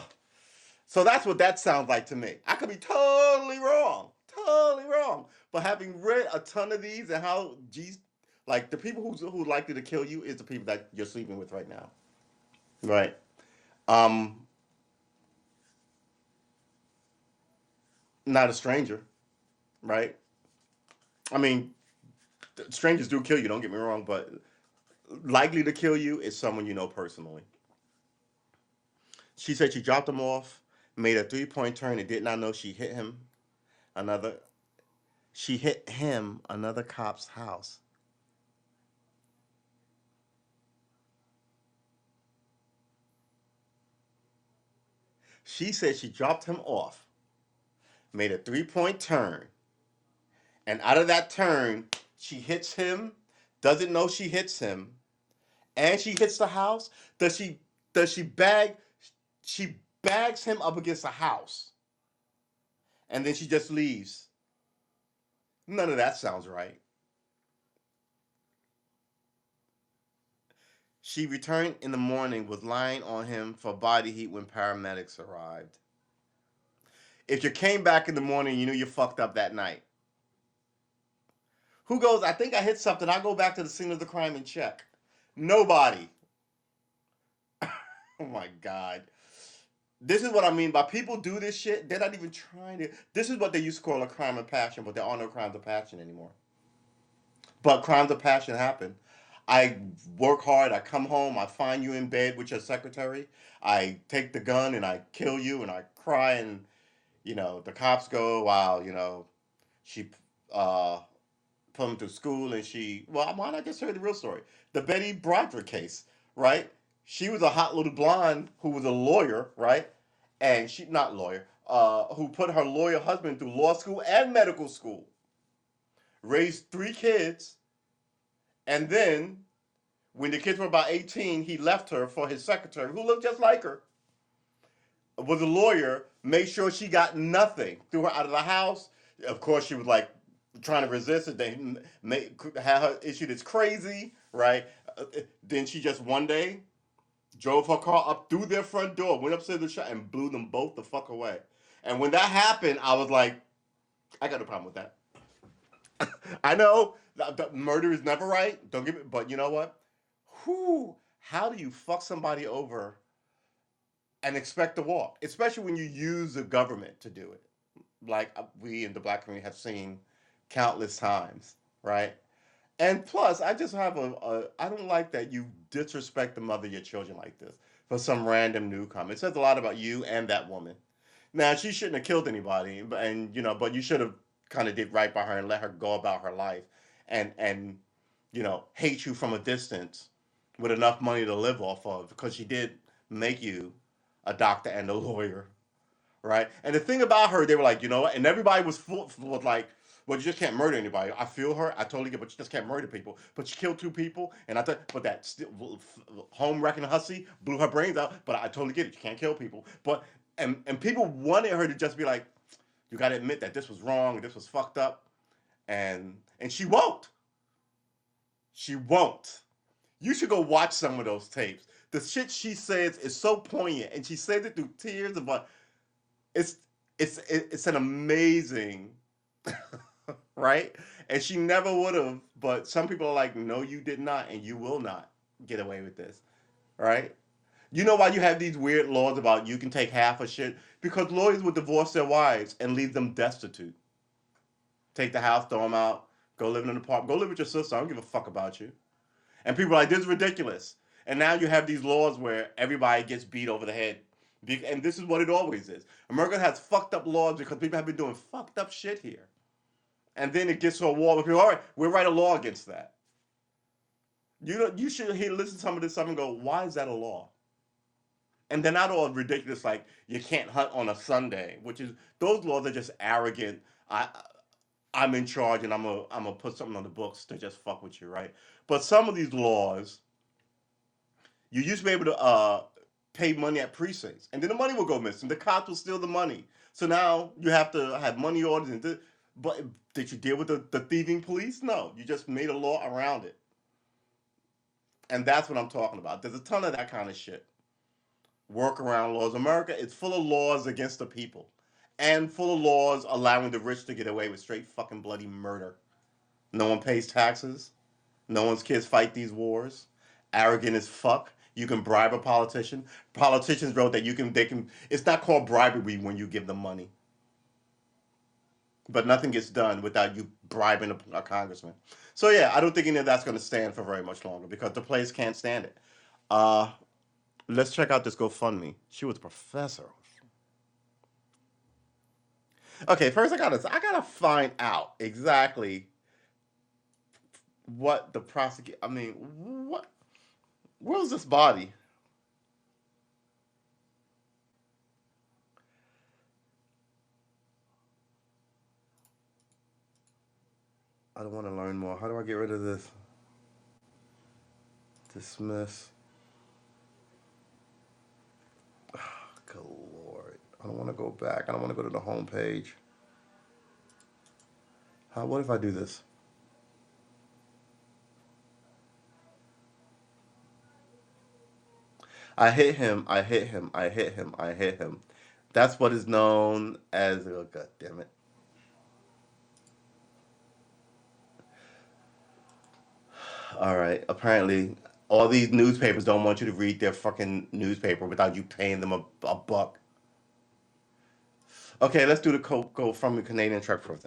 So that's what that sounds like to me. I could be totally wrong. But having read a ton of these and how, geez, like the people who likely to kill you is the people that you're sleeping with right now, right? Um, Not a stranger, right? I mean, strangers do kill you. Don't get me wrong, but likely to kill you is someone you know personally. She said she dropped him off, made a 3-point turn, and did not know she hit him. Another, she hit him another cop's house. She said she dropped him off, made a 3-point turn, and out of that turn, she hits him, doesn't know she hits him, and she hits the house. Does she? Does she bag? She bags him up against the house, and then she just leaves. None of that sounds right. She returned in the morning, was lying on him for body heat when paramedics arrived. If you came back in the morning, you knew you fucked up that night. Who goes, I think I hit something, I'll go back to the scene of the crime and check? Nobody. Oh my God. This is what I mean by people do this shit. They're not even trying to. This is what they used to call a crime of passion, but there are no crimes of passion anymore. But crimes of passion happen. I work hard. I come home. I find you in bed with your secretary. I take the gun and I kill you, and I cry. And the cops go, "Wow, she uh, put him through school." And she, well, why not just hear the real story? The Betty Broderick case, right? She was a hot little blonde who was a lawyer, right? And she, not lawyer, who put her lawyer husband through law school and medical school, raised 3 kids, and then when the kids were about 18, he left her for his secretary, who looked just like her, was a lawyer, made sure she got nothing, threw her out of the house. Of course, she was like trying to resist it. They had her issued as crazy, right? Then she just one day drove her car up through their front door, went upstairs to the shop, and blew them both the fuck away. And when that happened, I was like, I got no problem with that. I know that murder is never right. Don't give me, but you know what? Who? How do you fuck somebody over and expect to walk? Especially when you use the government to do it, like we in the black community have seen countless times, right? And plus, I just have I don't like that you disrespect the mother of your children like this for some random newcomer. It says a lot about you and that woman. Now, she shouldn't have killed anybody, but you should have kind of did right by her and let her go about her life, and hate you from a distance with enough money to live off of, because she did make you a doctor and a lawyer, right? And the thing about her, they were like, you know what? And everybody was like, well, you just can't murder anybody. I feel her. I totally get, but you just can't murder people. But she killed 2 people, and I thought, but that still, home wrecking hussy blew her brains out. But I totally get it. You can't kill people. But and people wanted her to just be like, you got to admit that this was wrong, this was fucked up, and she won't. She won't. You should go watch some of those tapes. The shit she says is so poignant, and she says it through tears. But it's it's an amazing, right? And she never would have. But some people are like, no, you did not, and you will not get away with this, right? You know why you have these weird laws about you can take half of shit? Because lawyers would divorce their wives and leave them destitute. Take the house, throw them out, go live in an apartment, go live with your sister. I don't give a fuck about you. And people are like, this is ridiculous. And now you have these laws where everybody gets beat over the head. And this is what it always is. America has fucked up laws because people have been doing fucked up shit here. And then it gets to a wall where people, all right, we'll write a law against that. You should hear, listen to some of this stuff and go, why is that a law? And they're not all ridiculous, like you can't hunt on a Sunday, which is, those laws are just arrogant. I'm in charge and I'm gonna put something on the books to just fuck with you, right? But some of these laws, you used to be able to pay money at precincts, and then the money will go missing. The cops will steal the money. So now you have to have money orders. But did you deal with the thieving police? No, you just made a law around it, and that's what I'm talking about. There's a ton of that kind of shit. Workaround laws. America is full of laws against the people, and full of laws allowing the rich to get away with straight fucking bloody murder. No one pays taxes. No one's kids fight these wars. Arrogant as fuck. You can bribe a politician. Politicians wrote that they can. It's not called bribery when you give them money, but nothing gets done without you bribing a congressman. So yeah, I don't think any of that's going to stand for very much longer because the place can't stand it. Uh, let's check out this GoFundMe. She was a professor. Okay, first I gotta find out exactly what the prosecute. I mean, what? Where's this body? I don't want to learn more. How do I get rid of this? Dismiss. Good lord. I don't want to go back. I don't want to go to the home page. What if I do this? I hit him. I hit him. I hit him. I hit him. That's what is known as. Oh, God damn it. All right. Apparently, all these newspapers don't want you to read their fucking newspaper without you paying them a buck. Okay, let's do the GoFundMe Canadian truck first.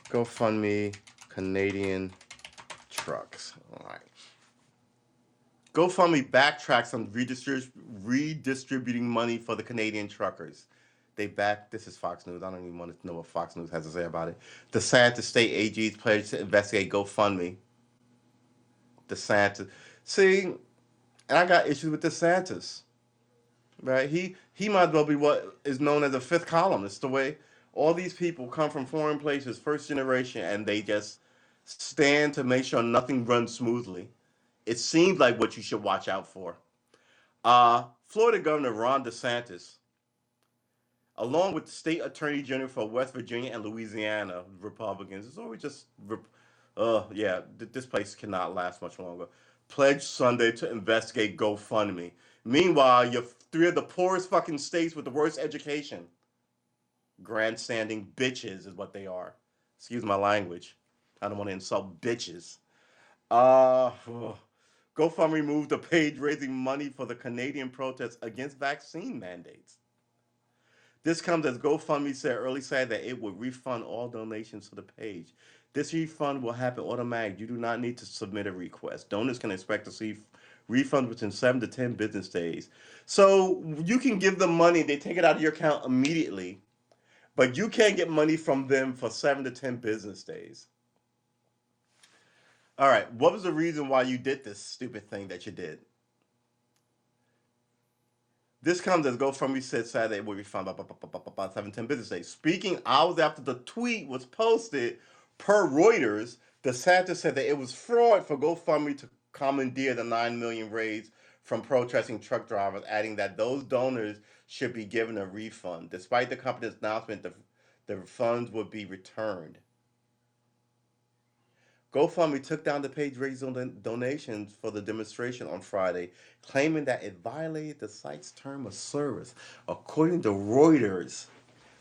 GoFundMe Canadian trucks. All right. GoFundMe backtracks on redistributing money for the Canadian truckers. This is Fox News. I don't even want to know what Fox News has to say about it. DeSantis state AG's pledge to investigate GoFundMe. DeSantis. See, and I got issues with DeSantis. Right? He might as well be what is known as a fifth column. It's the way all these people come from foreign places, first generation, and they just stand to make sure nothing runs smoothly. It seems like what you should watch out for. Florida Governor Ron DeSantis, along with the state attorney general for West Virginia and Louisiana Republicans, it's always just, yeah, this place cannot last much longer. Pledged Sunday to investigate GoFundMe. Meanwhile, you're three of the poorest fucking states with the worst education. Grandstanding bitches is what they are. Excuse my language. I don't want to insult bitches. Uh, GoFundMe moved the page raising money for the Canadian protests against vaccine mandates. This comes as GoFundMe said early Saturday that it would refund all donations to the page. This refund will happen automatically. You do not need to submit a request. Donors can expect to see refunds within 7 to 10 business days. So you can give them money, they take it out of your account immediately, but you can't get money from them for 7 to 10 business days. All right, what was the reason why you did this stupid thing that you did? This comes as GoFundMe said Saturday it will be found about 7-10 business days. Speaking hours after the tweet was posted, per Reuters, DeSantis said that it was fraud for GoFundMe to commandeer the $9 million raised from protesting truck drivers, adding that those donors should be given a refund. Despite the company's announcement, the funds would be returned. GoFundMe took down the page raising donations for the demonstration on Friday, claiming that it violated the site's term of service. According to Reuters,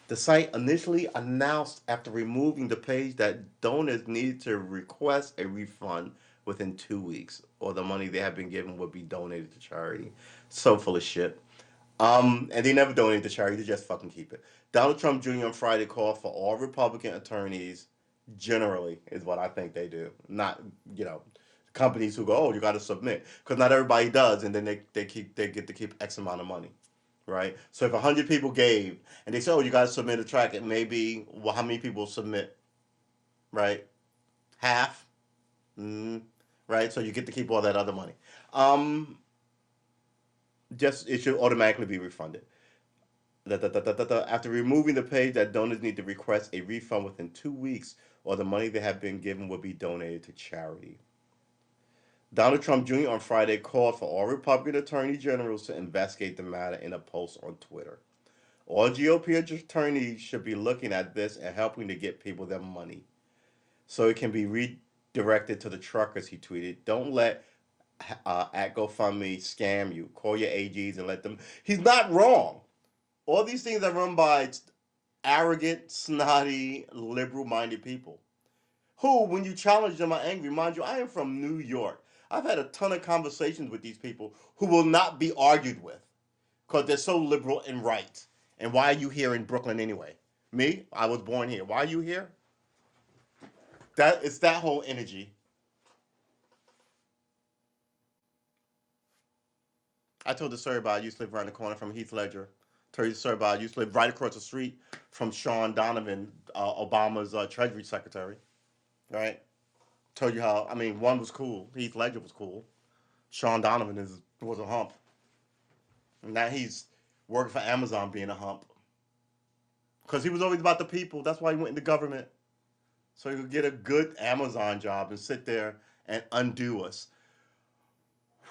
the site initially announced after removing the page that donors needed to request a refund within 2 weeks, or the money they had been given would be donated to charity. So full of shit. And they never donated to charity; they just fucking keep it. Donald Trump Jr. on Friday called for all Republican attorneys, generally, is what I think they do. Not, you know, companies who go, oh, you got to submit, because not everybody does, and then they get to keep X amount of money, right? So if 100 people gave, and they say, oh, you got to submit a track, it may be, well, how many people submit, right? Half, mm, right? So you get to keep all that other money. Um, just it should automatically be refunded. After removing the page, that donors need to request a refund within 2 weeks, or the money they have been given will be donated to charity. Donald Trump Jr. on Friday called for all Republican attorney generals to investigate the matter in a post on Twitter. All GOP attorneys should be looking at this and helping to get people their money so it can be redirected to the truckers, he tweeted. Don't let at GoFundMe scam you. Call your AGs and let them. He's not wrong. All these things are run by arrogant, snotty, liberal-minded people who, when you challenge them, are angry. Mind you, I am from New York. I've had a ton of conversations with these people who will not be argued with because they're so liberal and right. And why are you here in Brooklyn anyway? Me? I was born here. Why are you here? It's that whole energy. I told the story about I used to live around the corner from Heath Ledger. Told you the story about I used to live right across the street from Sean Donovan, Obama's Treasury Secretary. Right? Told you how, I mean, one was cool. Heath Ledger was cool. Sean Donovan was a hump. And now he's working for Amazon being a hump. Because he was always about the people. That's why he went into government. So he could get a good Amazon job and sit there and undo us.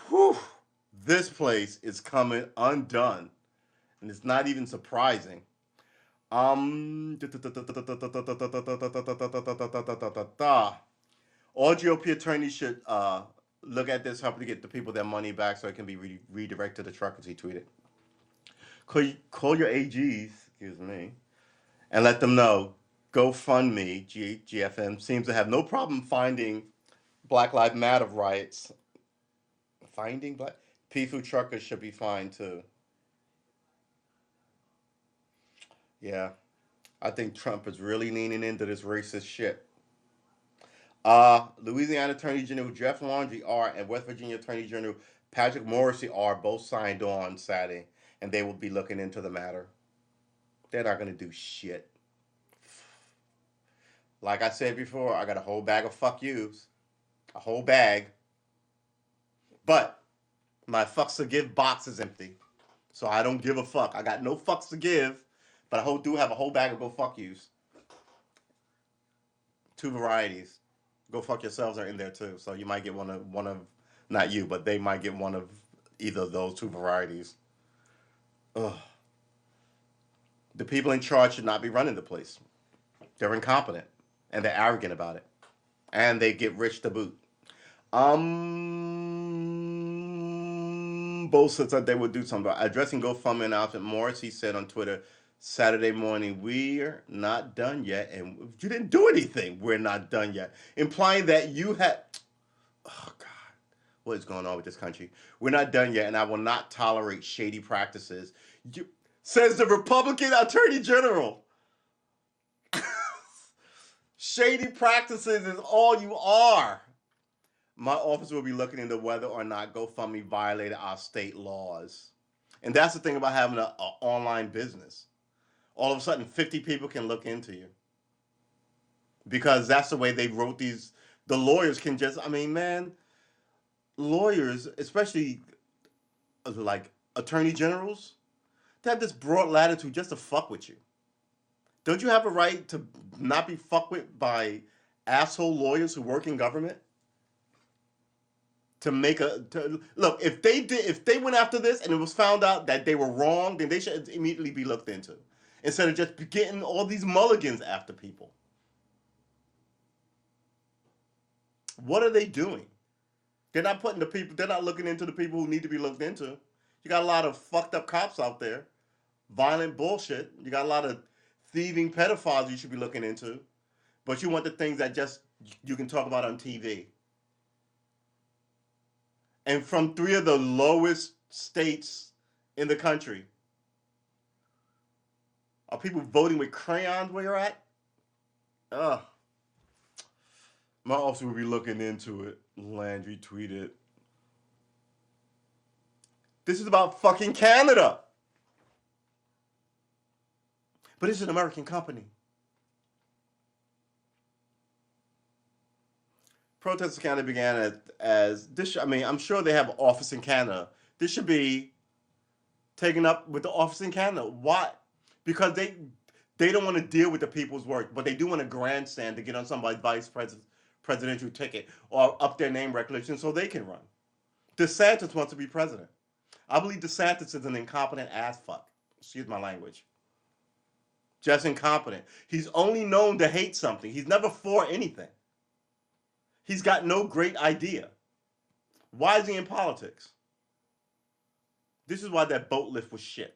Whew. This place is coming undone. And it's not even surprising. All GOP attorneys should look at this, help to get the people their money back so it can be redirected to truckers, he tweeted. Call your AGs, excuse me, and let them know. GoFundMe, GFM, seems to have no problem finding Black Lives Matter riots. Finding black peaceful truckers should be fine too. Yeah, I think Trump is really leaning into this racist shit. Louisiana Attorney General Jeff Laundrie R. and West Virginia Attorney General Patrick Morrisey R. both signed on Saturday, and they will be looking into the matter. They're not going to do shit. Like I said before, I got a whole bag of fuck yous. A whole bag. But my fucks to give box is empty. So I don't give a fuck. I got no fucks to give, but I do have a whole bag of go fuck yous. Two varieties. Go fuck yourselves are in there too. So you might get one of not you, but they might get one of either of those two varieties. Ugh. The people in charge should not be running the place. They're incompetent and they're arrogant about it. And they get rich to boot. Both said they would do something about addressing GoFundMe announcement. Morrissey said on Twitter Saturday morning, "We're not done yet, and you didn't do anything. We're not done yet," implying that you had. Oh God, what is going on with this country? We're not done yet, and I will not tolerate shady practices. Says the Republican Attorney General. Shady practices is all you are. My office will be looking into whether or not GoFundMe violated our state laws. And that's the thing about having an online business. All of a sudden, 50 people can look into you. Because that's the way they wrote these. The lawyers can just, I mean, man, lawyers, especially like attorney generals, they have this broad latitude just to fuck with you. Don't you have a right to not be fucked with by asshole lawyers who work in government? Look, if they went after this and it was found out that they were wrong, then they should immediately be looked into instead of just getting all these mulligans after people. What are they doing? They're not looking into the people who need to be looked into. You got a lot of fucked up cops out there, violent bullshit. You got a lot of thieving pedophiles you should be looking into, but you want the things that just you can talk about on TV. And from 3 of the lowest states in the country, are people voting with crayons where you're at? Ugh. My office will be looking into it, Landry tweeted. This is about fucking Canada. But it's an American company. Protests in Canada began as this. I mean, I'm sure they have an office in Canada. This should be taken up with the office in Canada. Why? because they don't want to deal with the people's work, but they do want to grandstand to get on somebody's presidential ticket or up their name recognition so they can run. DeSantis wants to be president. I believe DeSantis is an incompetent ass fuck. Excuse my language. Just incompetent. He's only known to hate something. He's never for anything. He's got no great idea. Why is he in politics? This is why that boat lift was shit.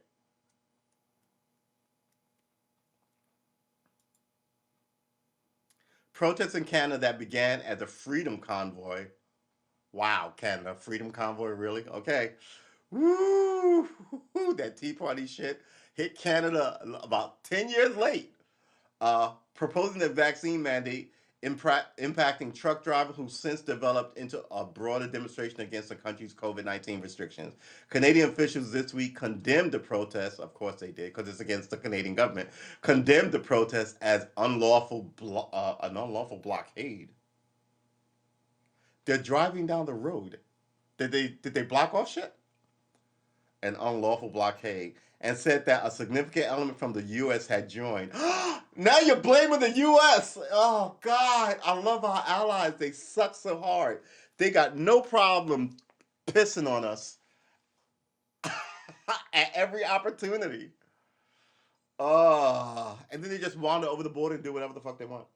Protests in Canada that began as a freedom convoy. Wow, Canada, freedom convoy, really? Okay. Woo! That Tea Party shit hit Canada about 10 years late. Proposing a vaccine mandate impacting truck drivers who since developed into a broader demonstration against the country's COVID-19 restrictions. Canadian officials this week condemned the protest, of course they did, because it's against the Canadian government, condemned the protest as an unlawful blockade. They're driving down the road. Did they block off shit? An unlawful blockade, and said that a significant element from the U.S. had joined. Now you're blaming the U.S. Oh, God. I love our allies. They suck so hard. They got no problem pissing on us at every opportunity. And then they just wander over the border and do whatever the fuck they want.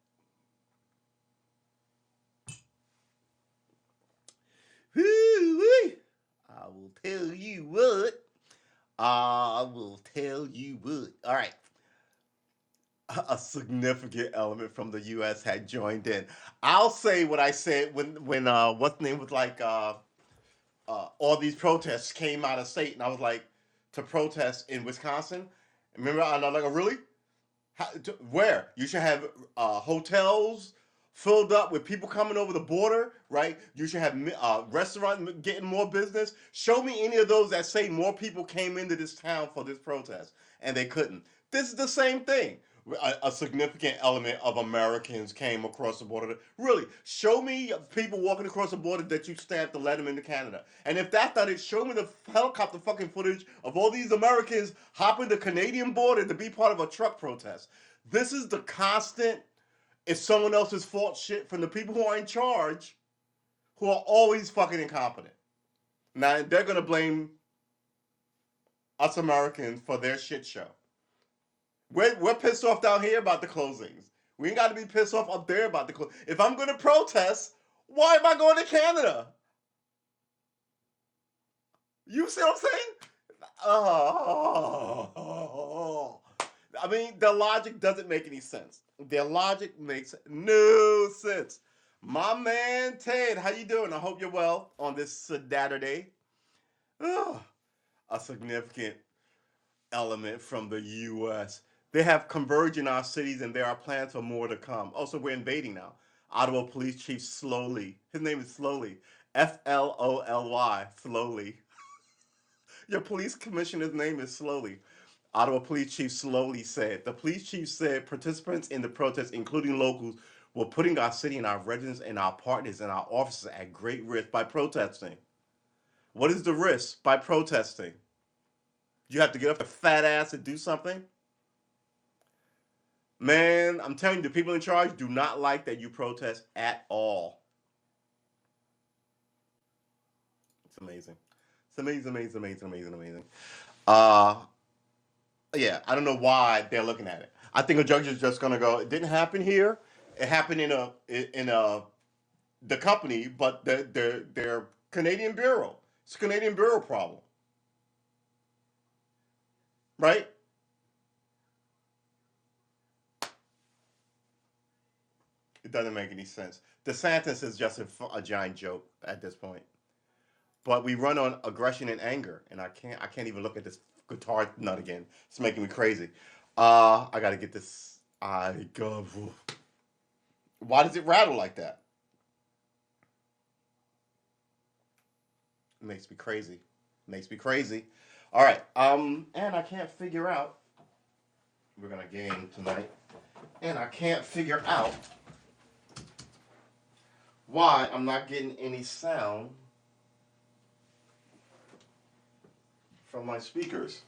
Woo-wee. I will tell you what. I will tell you what. All right. A significant element from the U.S. had joined in. I'll say what I said when what's the name was like all these protests came out of state, and I was like to protest in Wisconsin. Remember, I'm like, really? Where you should have hotels filled up with people coming over the border, right? You should have restaurants getting more business. Show me any of those that say more people came into this town for this protest, and they couldn't. This is the same thing. A significant element of Americans came across the border. Really, show me people walking across the border that you stamped to let them into Canada. And if that's not it, show me the helicopter fucking footage of all these Americans hopping the Canadian border to be part of a truck protest. This is the constant, it's someone else's fault shit from the people who are in charge, who are always fucking incompetent. Now, they're going to blame us Americans for their shit show. We're pissed off down here about the closings. We ain't got to be pissed off up there about the closings. If I'm going to protest, why am I going to Canada? You see what I'm saying? Oh. I mean, the logic doesn't make any sense. Their logic makes no sense. My man Ted, how you doing? I hope you're well on this Saturday. A significant element from the U.S. They have converged in our cities, and there are plans for more to come. Also, we're invading now. Ottawa Police Chief Slowly. His name is Slowly. Flolly. Slowly. Your police commissioner's name is Slowly. Ottawa Police Chief Slowly said. The police chief said participants in the protest, including locals, were putting our city and our residents and our partners and our officers at great risk by protesting. What is the risk by protesting? You have to get off your fat ass and do something? Man, I'm telling you, the people in charge do not like that you protest at all. It's amazing. It's amazing. Yeah, I don't know why they're looking at it. I think a judge is just gonna go. It didn't happen here. It happened in the company, but their Canadian bureau. It's a Canadian bureau problem, right? It doesn't make any sense. DeSantis is just a giant joke at this point. But we run on aggression and anger, and I can't even look at this guitar nut again. It's making me crazy. I gotta get this. I go. Why does it rattle like that? It makes me crazy. Makes me crazy. All right. And I can't figure out. We're gonna game tonight, and I can't figure out why I'm not getting any sound from my speakers.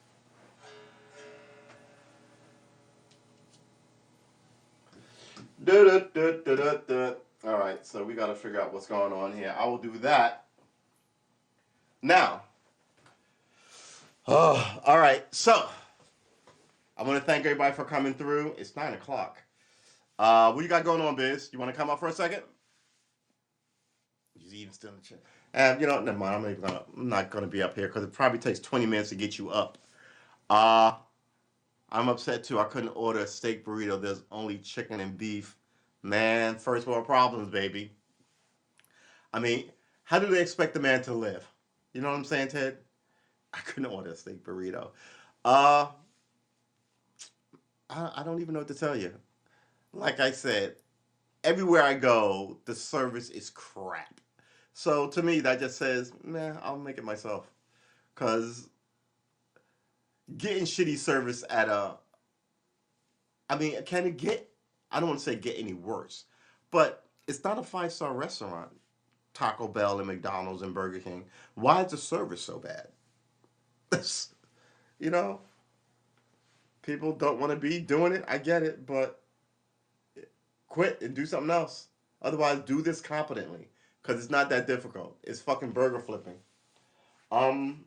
All right, so we got to figure out what's going on here. I will do that now. Oh, all right. So I want to thank everybody for coming through. It's 9 o'clock. What you got going on, Biz? You want to come up for a second? He's even still in the chat. Never mind. I'm not gonna be up here because it probably takes 20 minutes to get you up. Uh, I'm upset too. I couldn't order a steak burrito. There's only chicken and beef. Man, first world problems, baby. I mean, how do they expect the man to live? You know what I'm saying, Ted? I couldn't order a steak burrito. Uh, I don't even know what to tell you. Like I said, everywhere I go, the service is crap. So to me, that just says, man, I'll make it myself. Cause getting shitty service at can it get? I don't want to say get any worse, but it's not a 5-star restaurant. Taco Bell and McDonald's and Burger King. Why is the service so bad? you know, People don't want to be doing it. I get it, but quit and do something else. Otherwise, do this competently because it's not that difficult. It's fucking burger flipping. Um,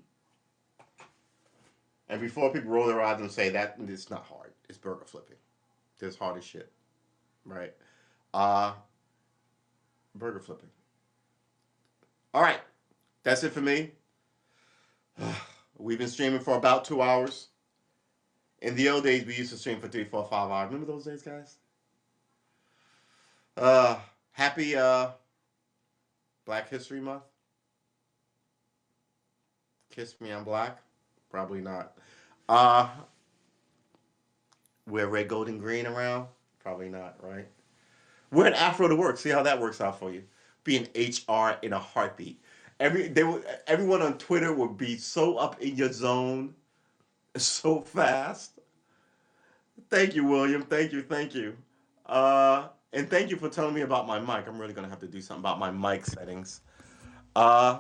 and before people roll their eyes and say that it's not hard, it's burger flipping. It's hard as shit, right? Uh, Burger flipping. All right, that's it for me. We've been streaming for about 2 hours. In the old days, we used to stream for 3, 4, 5 hours. Remember those days, guys? Happy Black History Month. Kiss me, I'm black. Probably not. Wear red, gold, and green around. Probably not, right? Wear an afro to work. See how that works out for you. Be an HR in a heartbeat. Everyone on Twitter would be so up in your zone so fast. Thank you, William. Thank you, thank you. And thank you for telling me about my mic. I'm really gonna have to do something about my mic settings. Uh,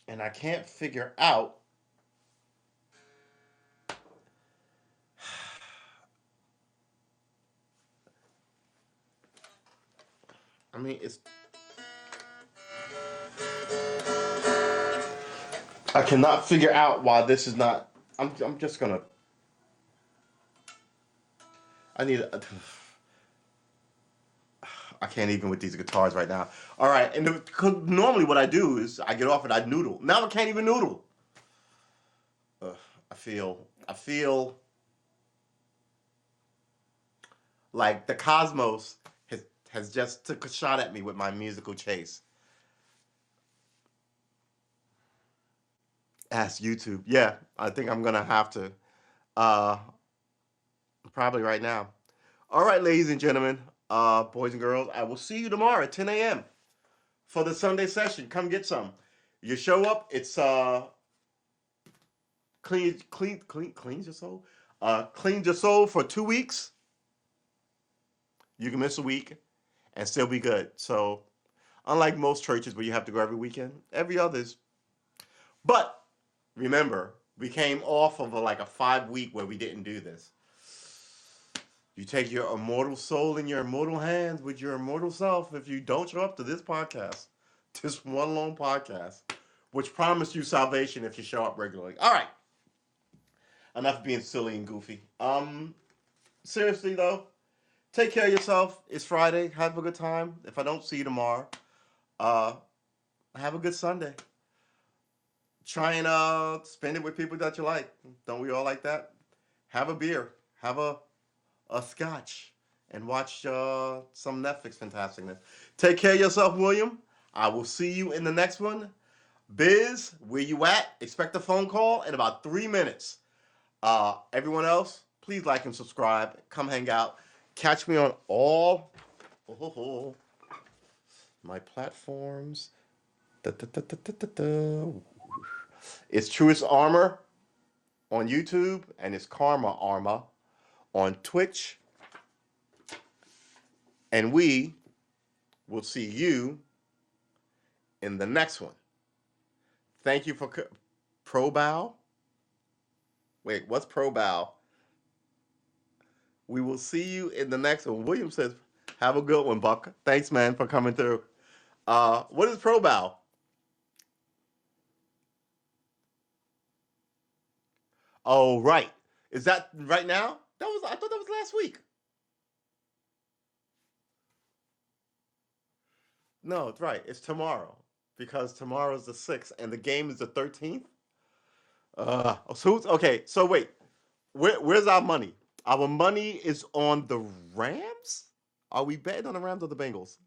and I can't figure out. I mean, it's. I cannot figure out why this is not. I'm just gonna. I need. I can't even with these guitars right now. All right, and normally what I do is I get off and I noodle. Now I can't even noodle. I feel like the cosmos has just took a shot at me with my musical chase. Ask YouTube. Yeah, I think I'm gonna have to. Uh, Probably right now. All right, ladies and gentlemen, boys and girls, I will see you tomorrow at 10 a.m. for the Sunday session. Come get some. You show up. It's cleans your soul. Cleans your soul for 2 weeks. You can miss a week and still be good. So, unlike most churches where you have to go every weekend, every other's. But remember, we came off of like a 5 week where we didn't do this. You take your immortal soul in your immortal hands with your immortal self if you don't show up to this podcast, this one long podcast, which promised you salvation if you show up regularly. All right. Enough being silly and goofy. Seriously though, take care of yourself. It's Friday. Have a good time. If I don't see you tomorrow, have a good Sunday. Try and spend it with people that you like. Don't we all like that? Have a beer. Have a scotch and watch some Netflix fantasticness. Take care of yourself, William. I will see you in the next one. Biz, where you at? Expect a phone call in about 3 minutes. Everyone else, please like and subscribe. Come hang out. Catch me on all my platforms. It's Truest Armor on YouTube and it's Karma Armor on Twitch, and we will see you in the next one. Thank you for Pro Bow. Wait, what's Pro Bow? We will see you in the next one. William says Have a good one, Buck. Thanks, man, for coming through. What is Pro Bowl? Oh, right. Is that right now? I thought that was last week. No, it's right. It's tomorrow because tomorrow's the 6th and the game is the 13th. Okay. So wait, where's our money? Our money is on the Rams. Are we betting on the Rams or the Bengals?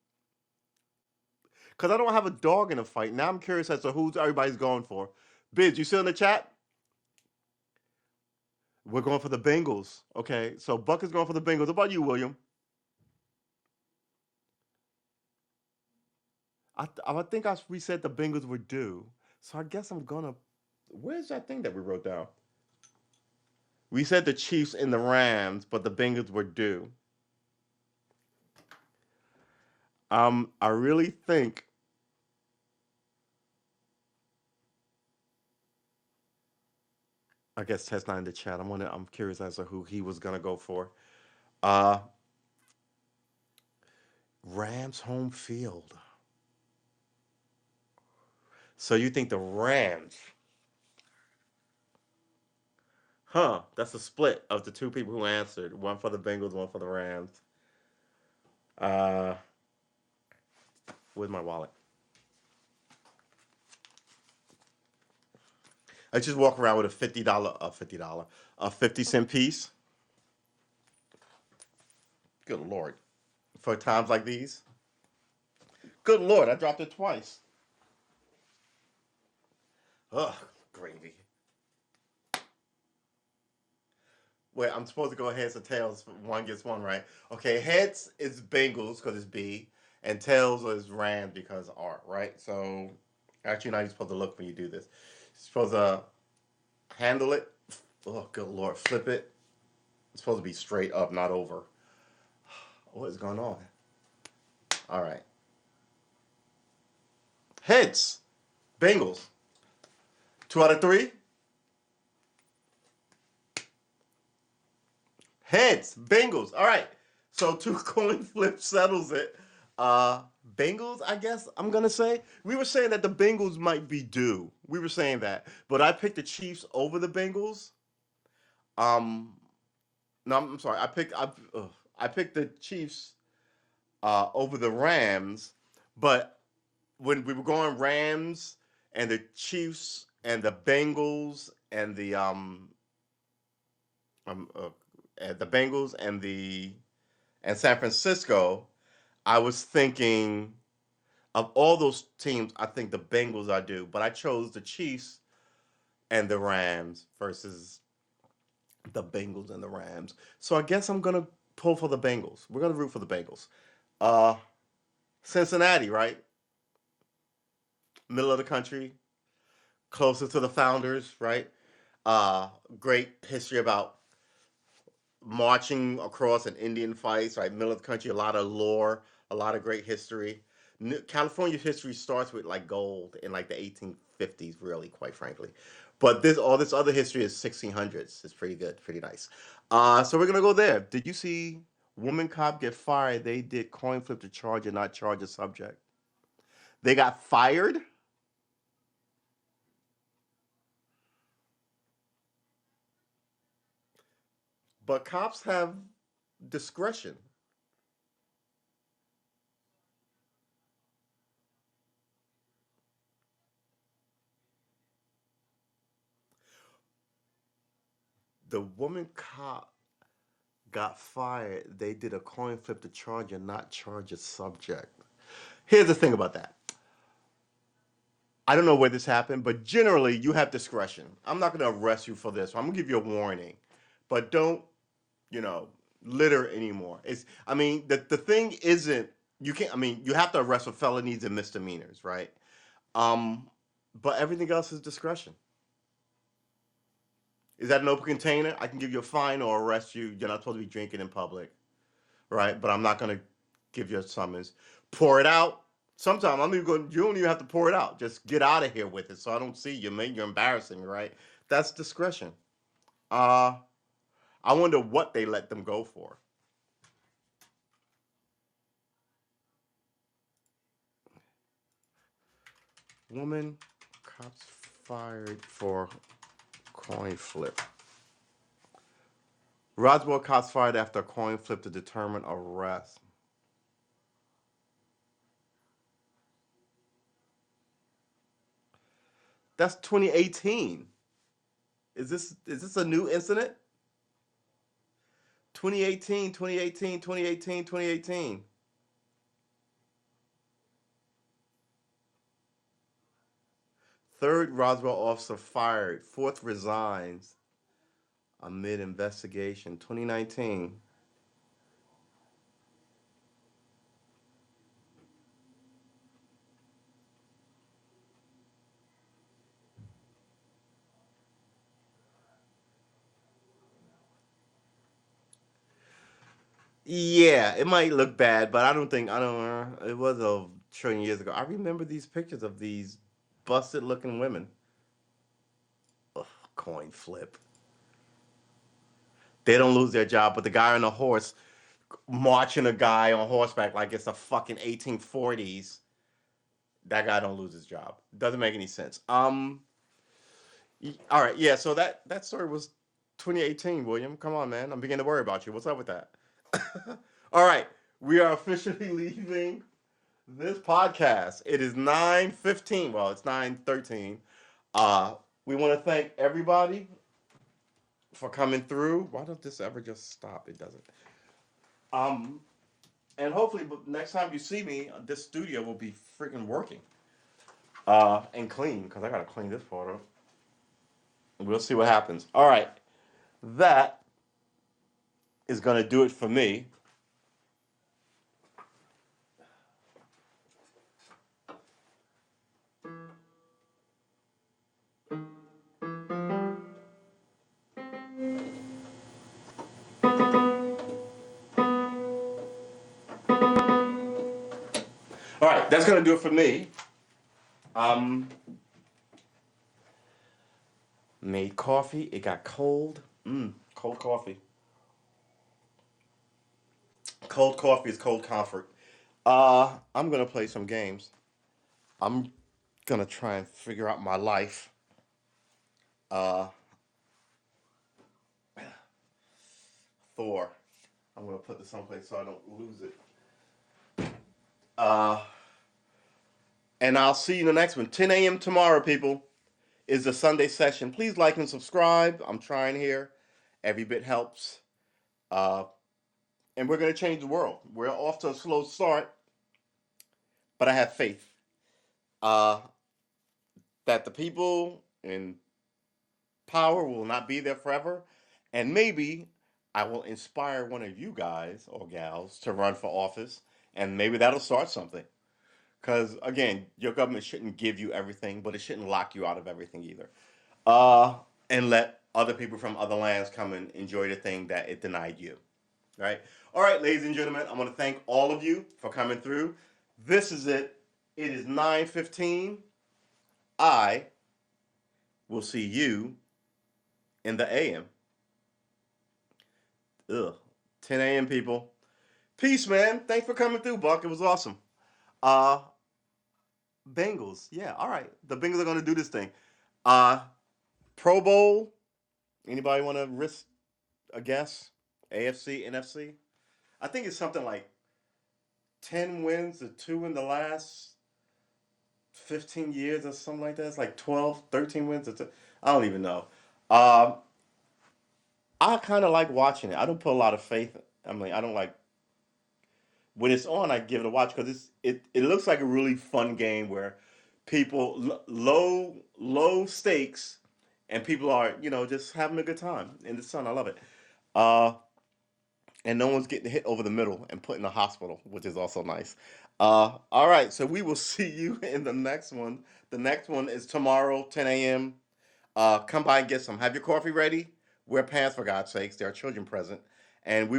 Because I don't have a dog in the fight. Now I'm curious as to who's everybody's going for. Biz, you still in the chat? We're going for the Bengals. Okay, so Buck is going for the Bengals. What about you, William? We said the Bengals were due. So I guess I'm gonna. Where's that thing that we wrote down? We said the Chiefs and the Rams, but the Bengals were due. I really think. I guess Ted's not in the chat. I'm curious as to who he was gonna go for. Uh, Rams home field. So you think the Rams? Huh? That's a split of the two people who answered. One for the Bengals, one for the Rams. Uh, where's my wallet? I just walk around with a a 50-cent piece. Good Lord. For times like these. Good Lord, I dropped it twice. Ugh, gravy. Wait, I'm supposed to go heads or tails. One gets one, right? Okay, heads is Bengals because it's B, and tails is Rams because R, right? So, actually, you're not supposed to look when you do this. You're supposed to handle it. Oh, good Lord. Flip it. It's supposed to be straight up, not over. What is going on? All right. Heads. Bengals. 2 out of 3. Heads. Bengals. All right. So 2 coin flip settles it. Bengals, I guess I'm gonna say. We were saying that the Bengals might be due. We were saying that, but I picked the Chiefs over the Bengals. Um, no, I'm sorry. I picked the Chiefs over the Rams, but when we were going Rams and the Chiefs and the Bengals and the Bengals and San Francisco, I was thinking of all those teams. I think the Bengals are due, but I chose the Chiefs and the Rams versus the Bengals and the Rams. So I guess I'm gonna pull for the Bengals. We're gonna root for the Bengals. Uh, Cincinnati, right? Middle of the country, closest to the founders, right? Uh, Great history about marching across an Indian fights, right? Middle of the country, a lot of lore, a lot of great history. California history starts with like gold in like the 1850s, really, quite frankly. But all this other history is 1600s. It's pretty good, pretty nice. So we're gonna go there. Did you see woman cop get fired? They did coin flip to charge and not charge a subject. They got fired, but cops have discretion. The woman cop got fired. They did a coin flip to charge and not charge a subject. Here's the thing about that. I don't know where this happened, but generally you have discretion. I'm not going to arrest you for this. I'm going to give you a warning, but don't, you know, litter anymore. I mean, the thing isn't, you can't, I mean, you have to arrest for felonies and misdemeanors, right? Um, but everything else is discretion. Is that an open container? I can give you a fine or arrest you. You're not supposed to be drinking in public, right? But I'm not going to give you a summons. Pour it out. Sometimes I'm even going. You don't even have to pour it out. Just get out of here with it, so I don't see you, man. You're embarrassing me, right? That's discretion. Uh, I wonder what they let them go for. Woman, cops fired for coin flip. Roswell cops fired after a coin flip to determine arrest. That's 2018. Is this a new incident? 2018, 2018, 2018, 2018. Third Roswell officer fired. Fourth resigns amid investigation. 2019. Yeah, it might look bad, but I don't. It was a trillion years ago. I remember these pictures of these busted-looking women. Ugh, coin flip. They don't lose their job, but the guy on a horse marching a guy on horseback like it's the fucking 1840s. That guy don't lose his job. Doesn't make any sense. All right, yeah. So that story was 2018. William, come on, man. I'm beginning to worry about you. What's up with that? All right, we are officially leaving this podcast. It is 9:15. Well, it's 9:13. We want to thank everybody for coming through. Why don't this ever just stop? It doesn't. Um, and hopefully, next time you see me, this studio will be freaking working. And clean, because I gotta clean this part up. We'll see what happens. All right, that is gonna do it for me. All right, that's gonna do it for me. Um, Made coffee. It got cold. Cold coffee. Cold coffee is cold comfort. I'm gonna play some games. I'm gonna try and figure out my life. Uh, Thor. I'm gonna put this someplace so I don't lose it. Uh, and I'll see you in the next one. 10 a.m. tomorrow, people, is the Sunday session. Please like and subscribe. I'm trying here. Every bit helps. Uh, and we're gonna change the world. We're off to a slow start, but I have faith. Uh, that the people in power will not be there forever, and maybe I will inspire one of you guys or gals to run for office, and maybe that'll start something. Because again, your government shouldn't give you everything, but it shouldn't lock you out of everything either. Uh, and let other people from other lands come and enjoy the thing that it denied you. Right? All right, ladies and gentlemen, I want to thank all of you for coming through. This is it. It is 9:15. I will see you in the AM. 10 a.m. people. Peace, man. Thanks for coming through, Buck. It was awesome. Uh, Bengals. Yeah, all right. The Bengals are gonna do this thing. Uh, Pro Bowl. Anybody want to risk a guess? AFC, NFC. I think it's something like 10 wins to 2 in the last 15 years or something like that. It's like 12, 13 wins. I don't even know. Um, I kind of like watching it. I don't put a lot of faith. I mean, I don't like when it's on. I give it a watch because it looks like a really fun game where people low stakes and people are just having a good time in the sun. I love it. Uh, and no one's getting hit over the middle and put in the hospital, which is also nice. All right, so we will see you in the next one. The next one is tomorrow, 10 a.m. Come by and get some. Have your coffee ready. Wear pants, for God's sakes. There are children present. And we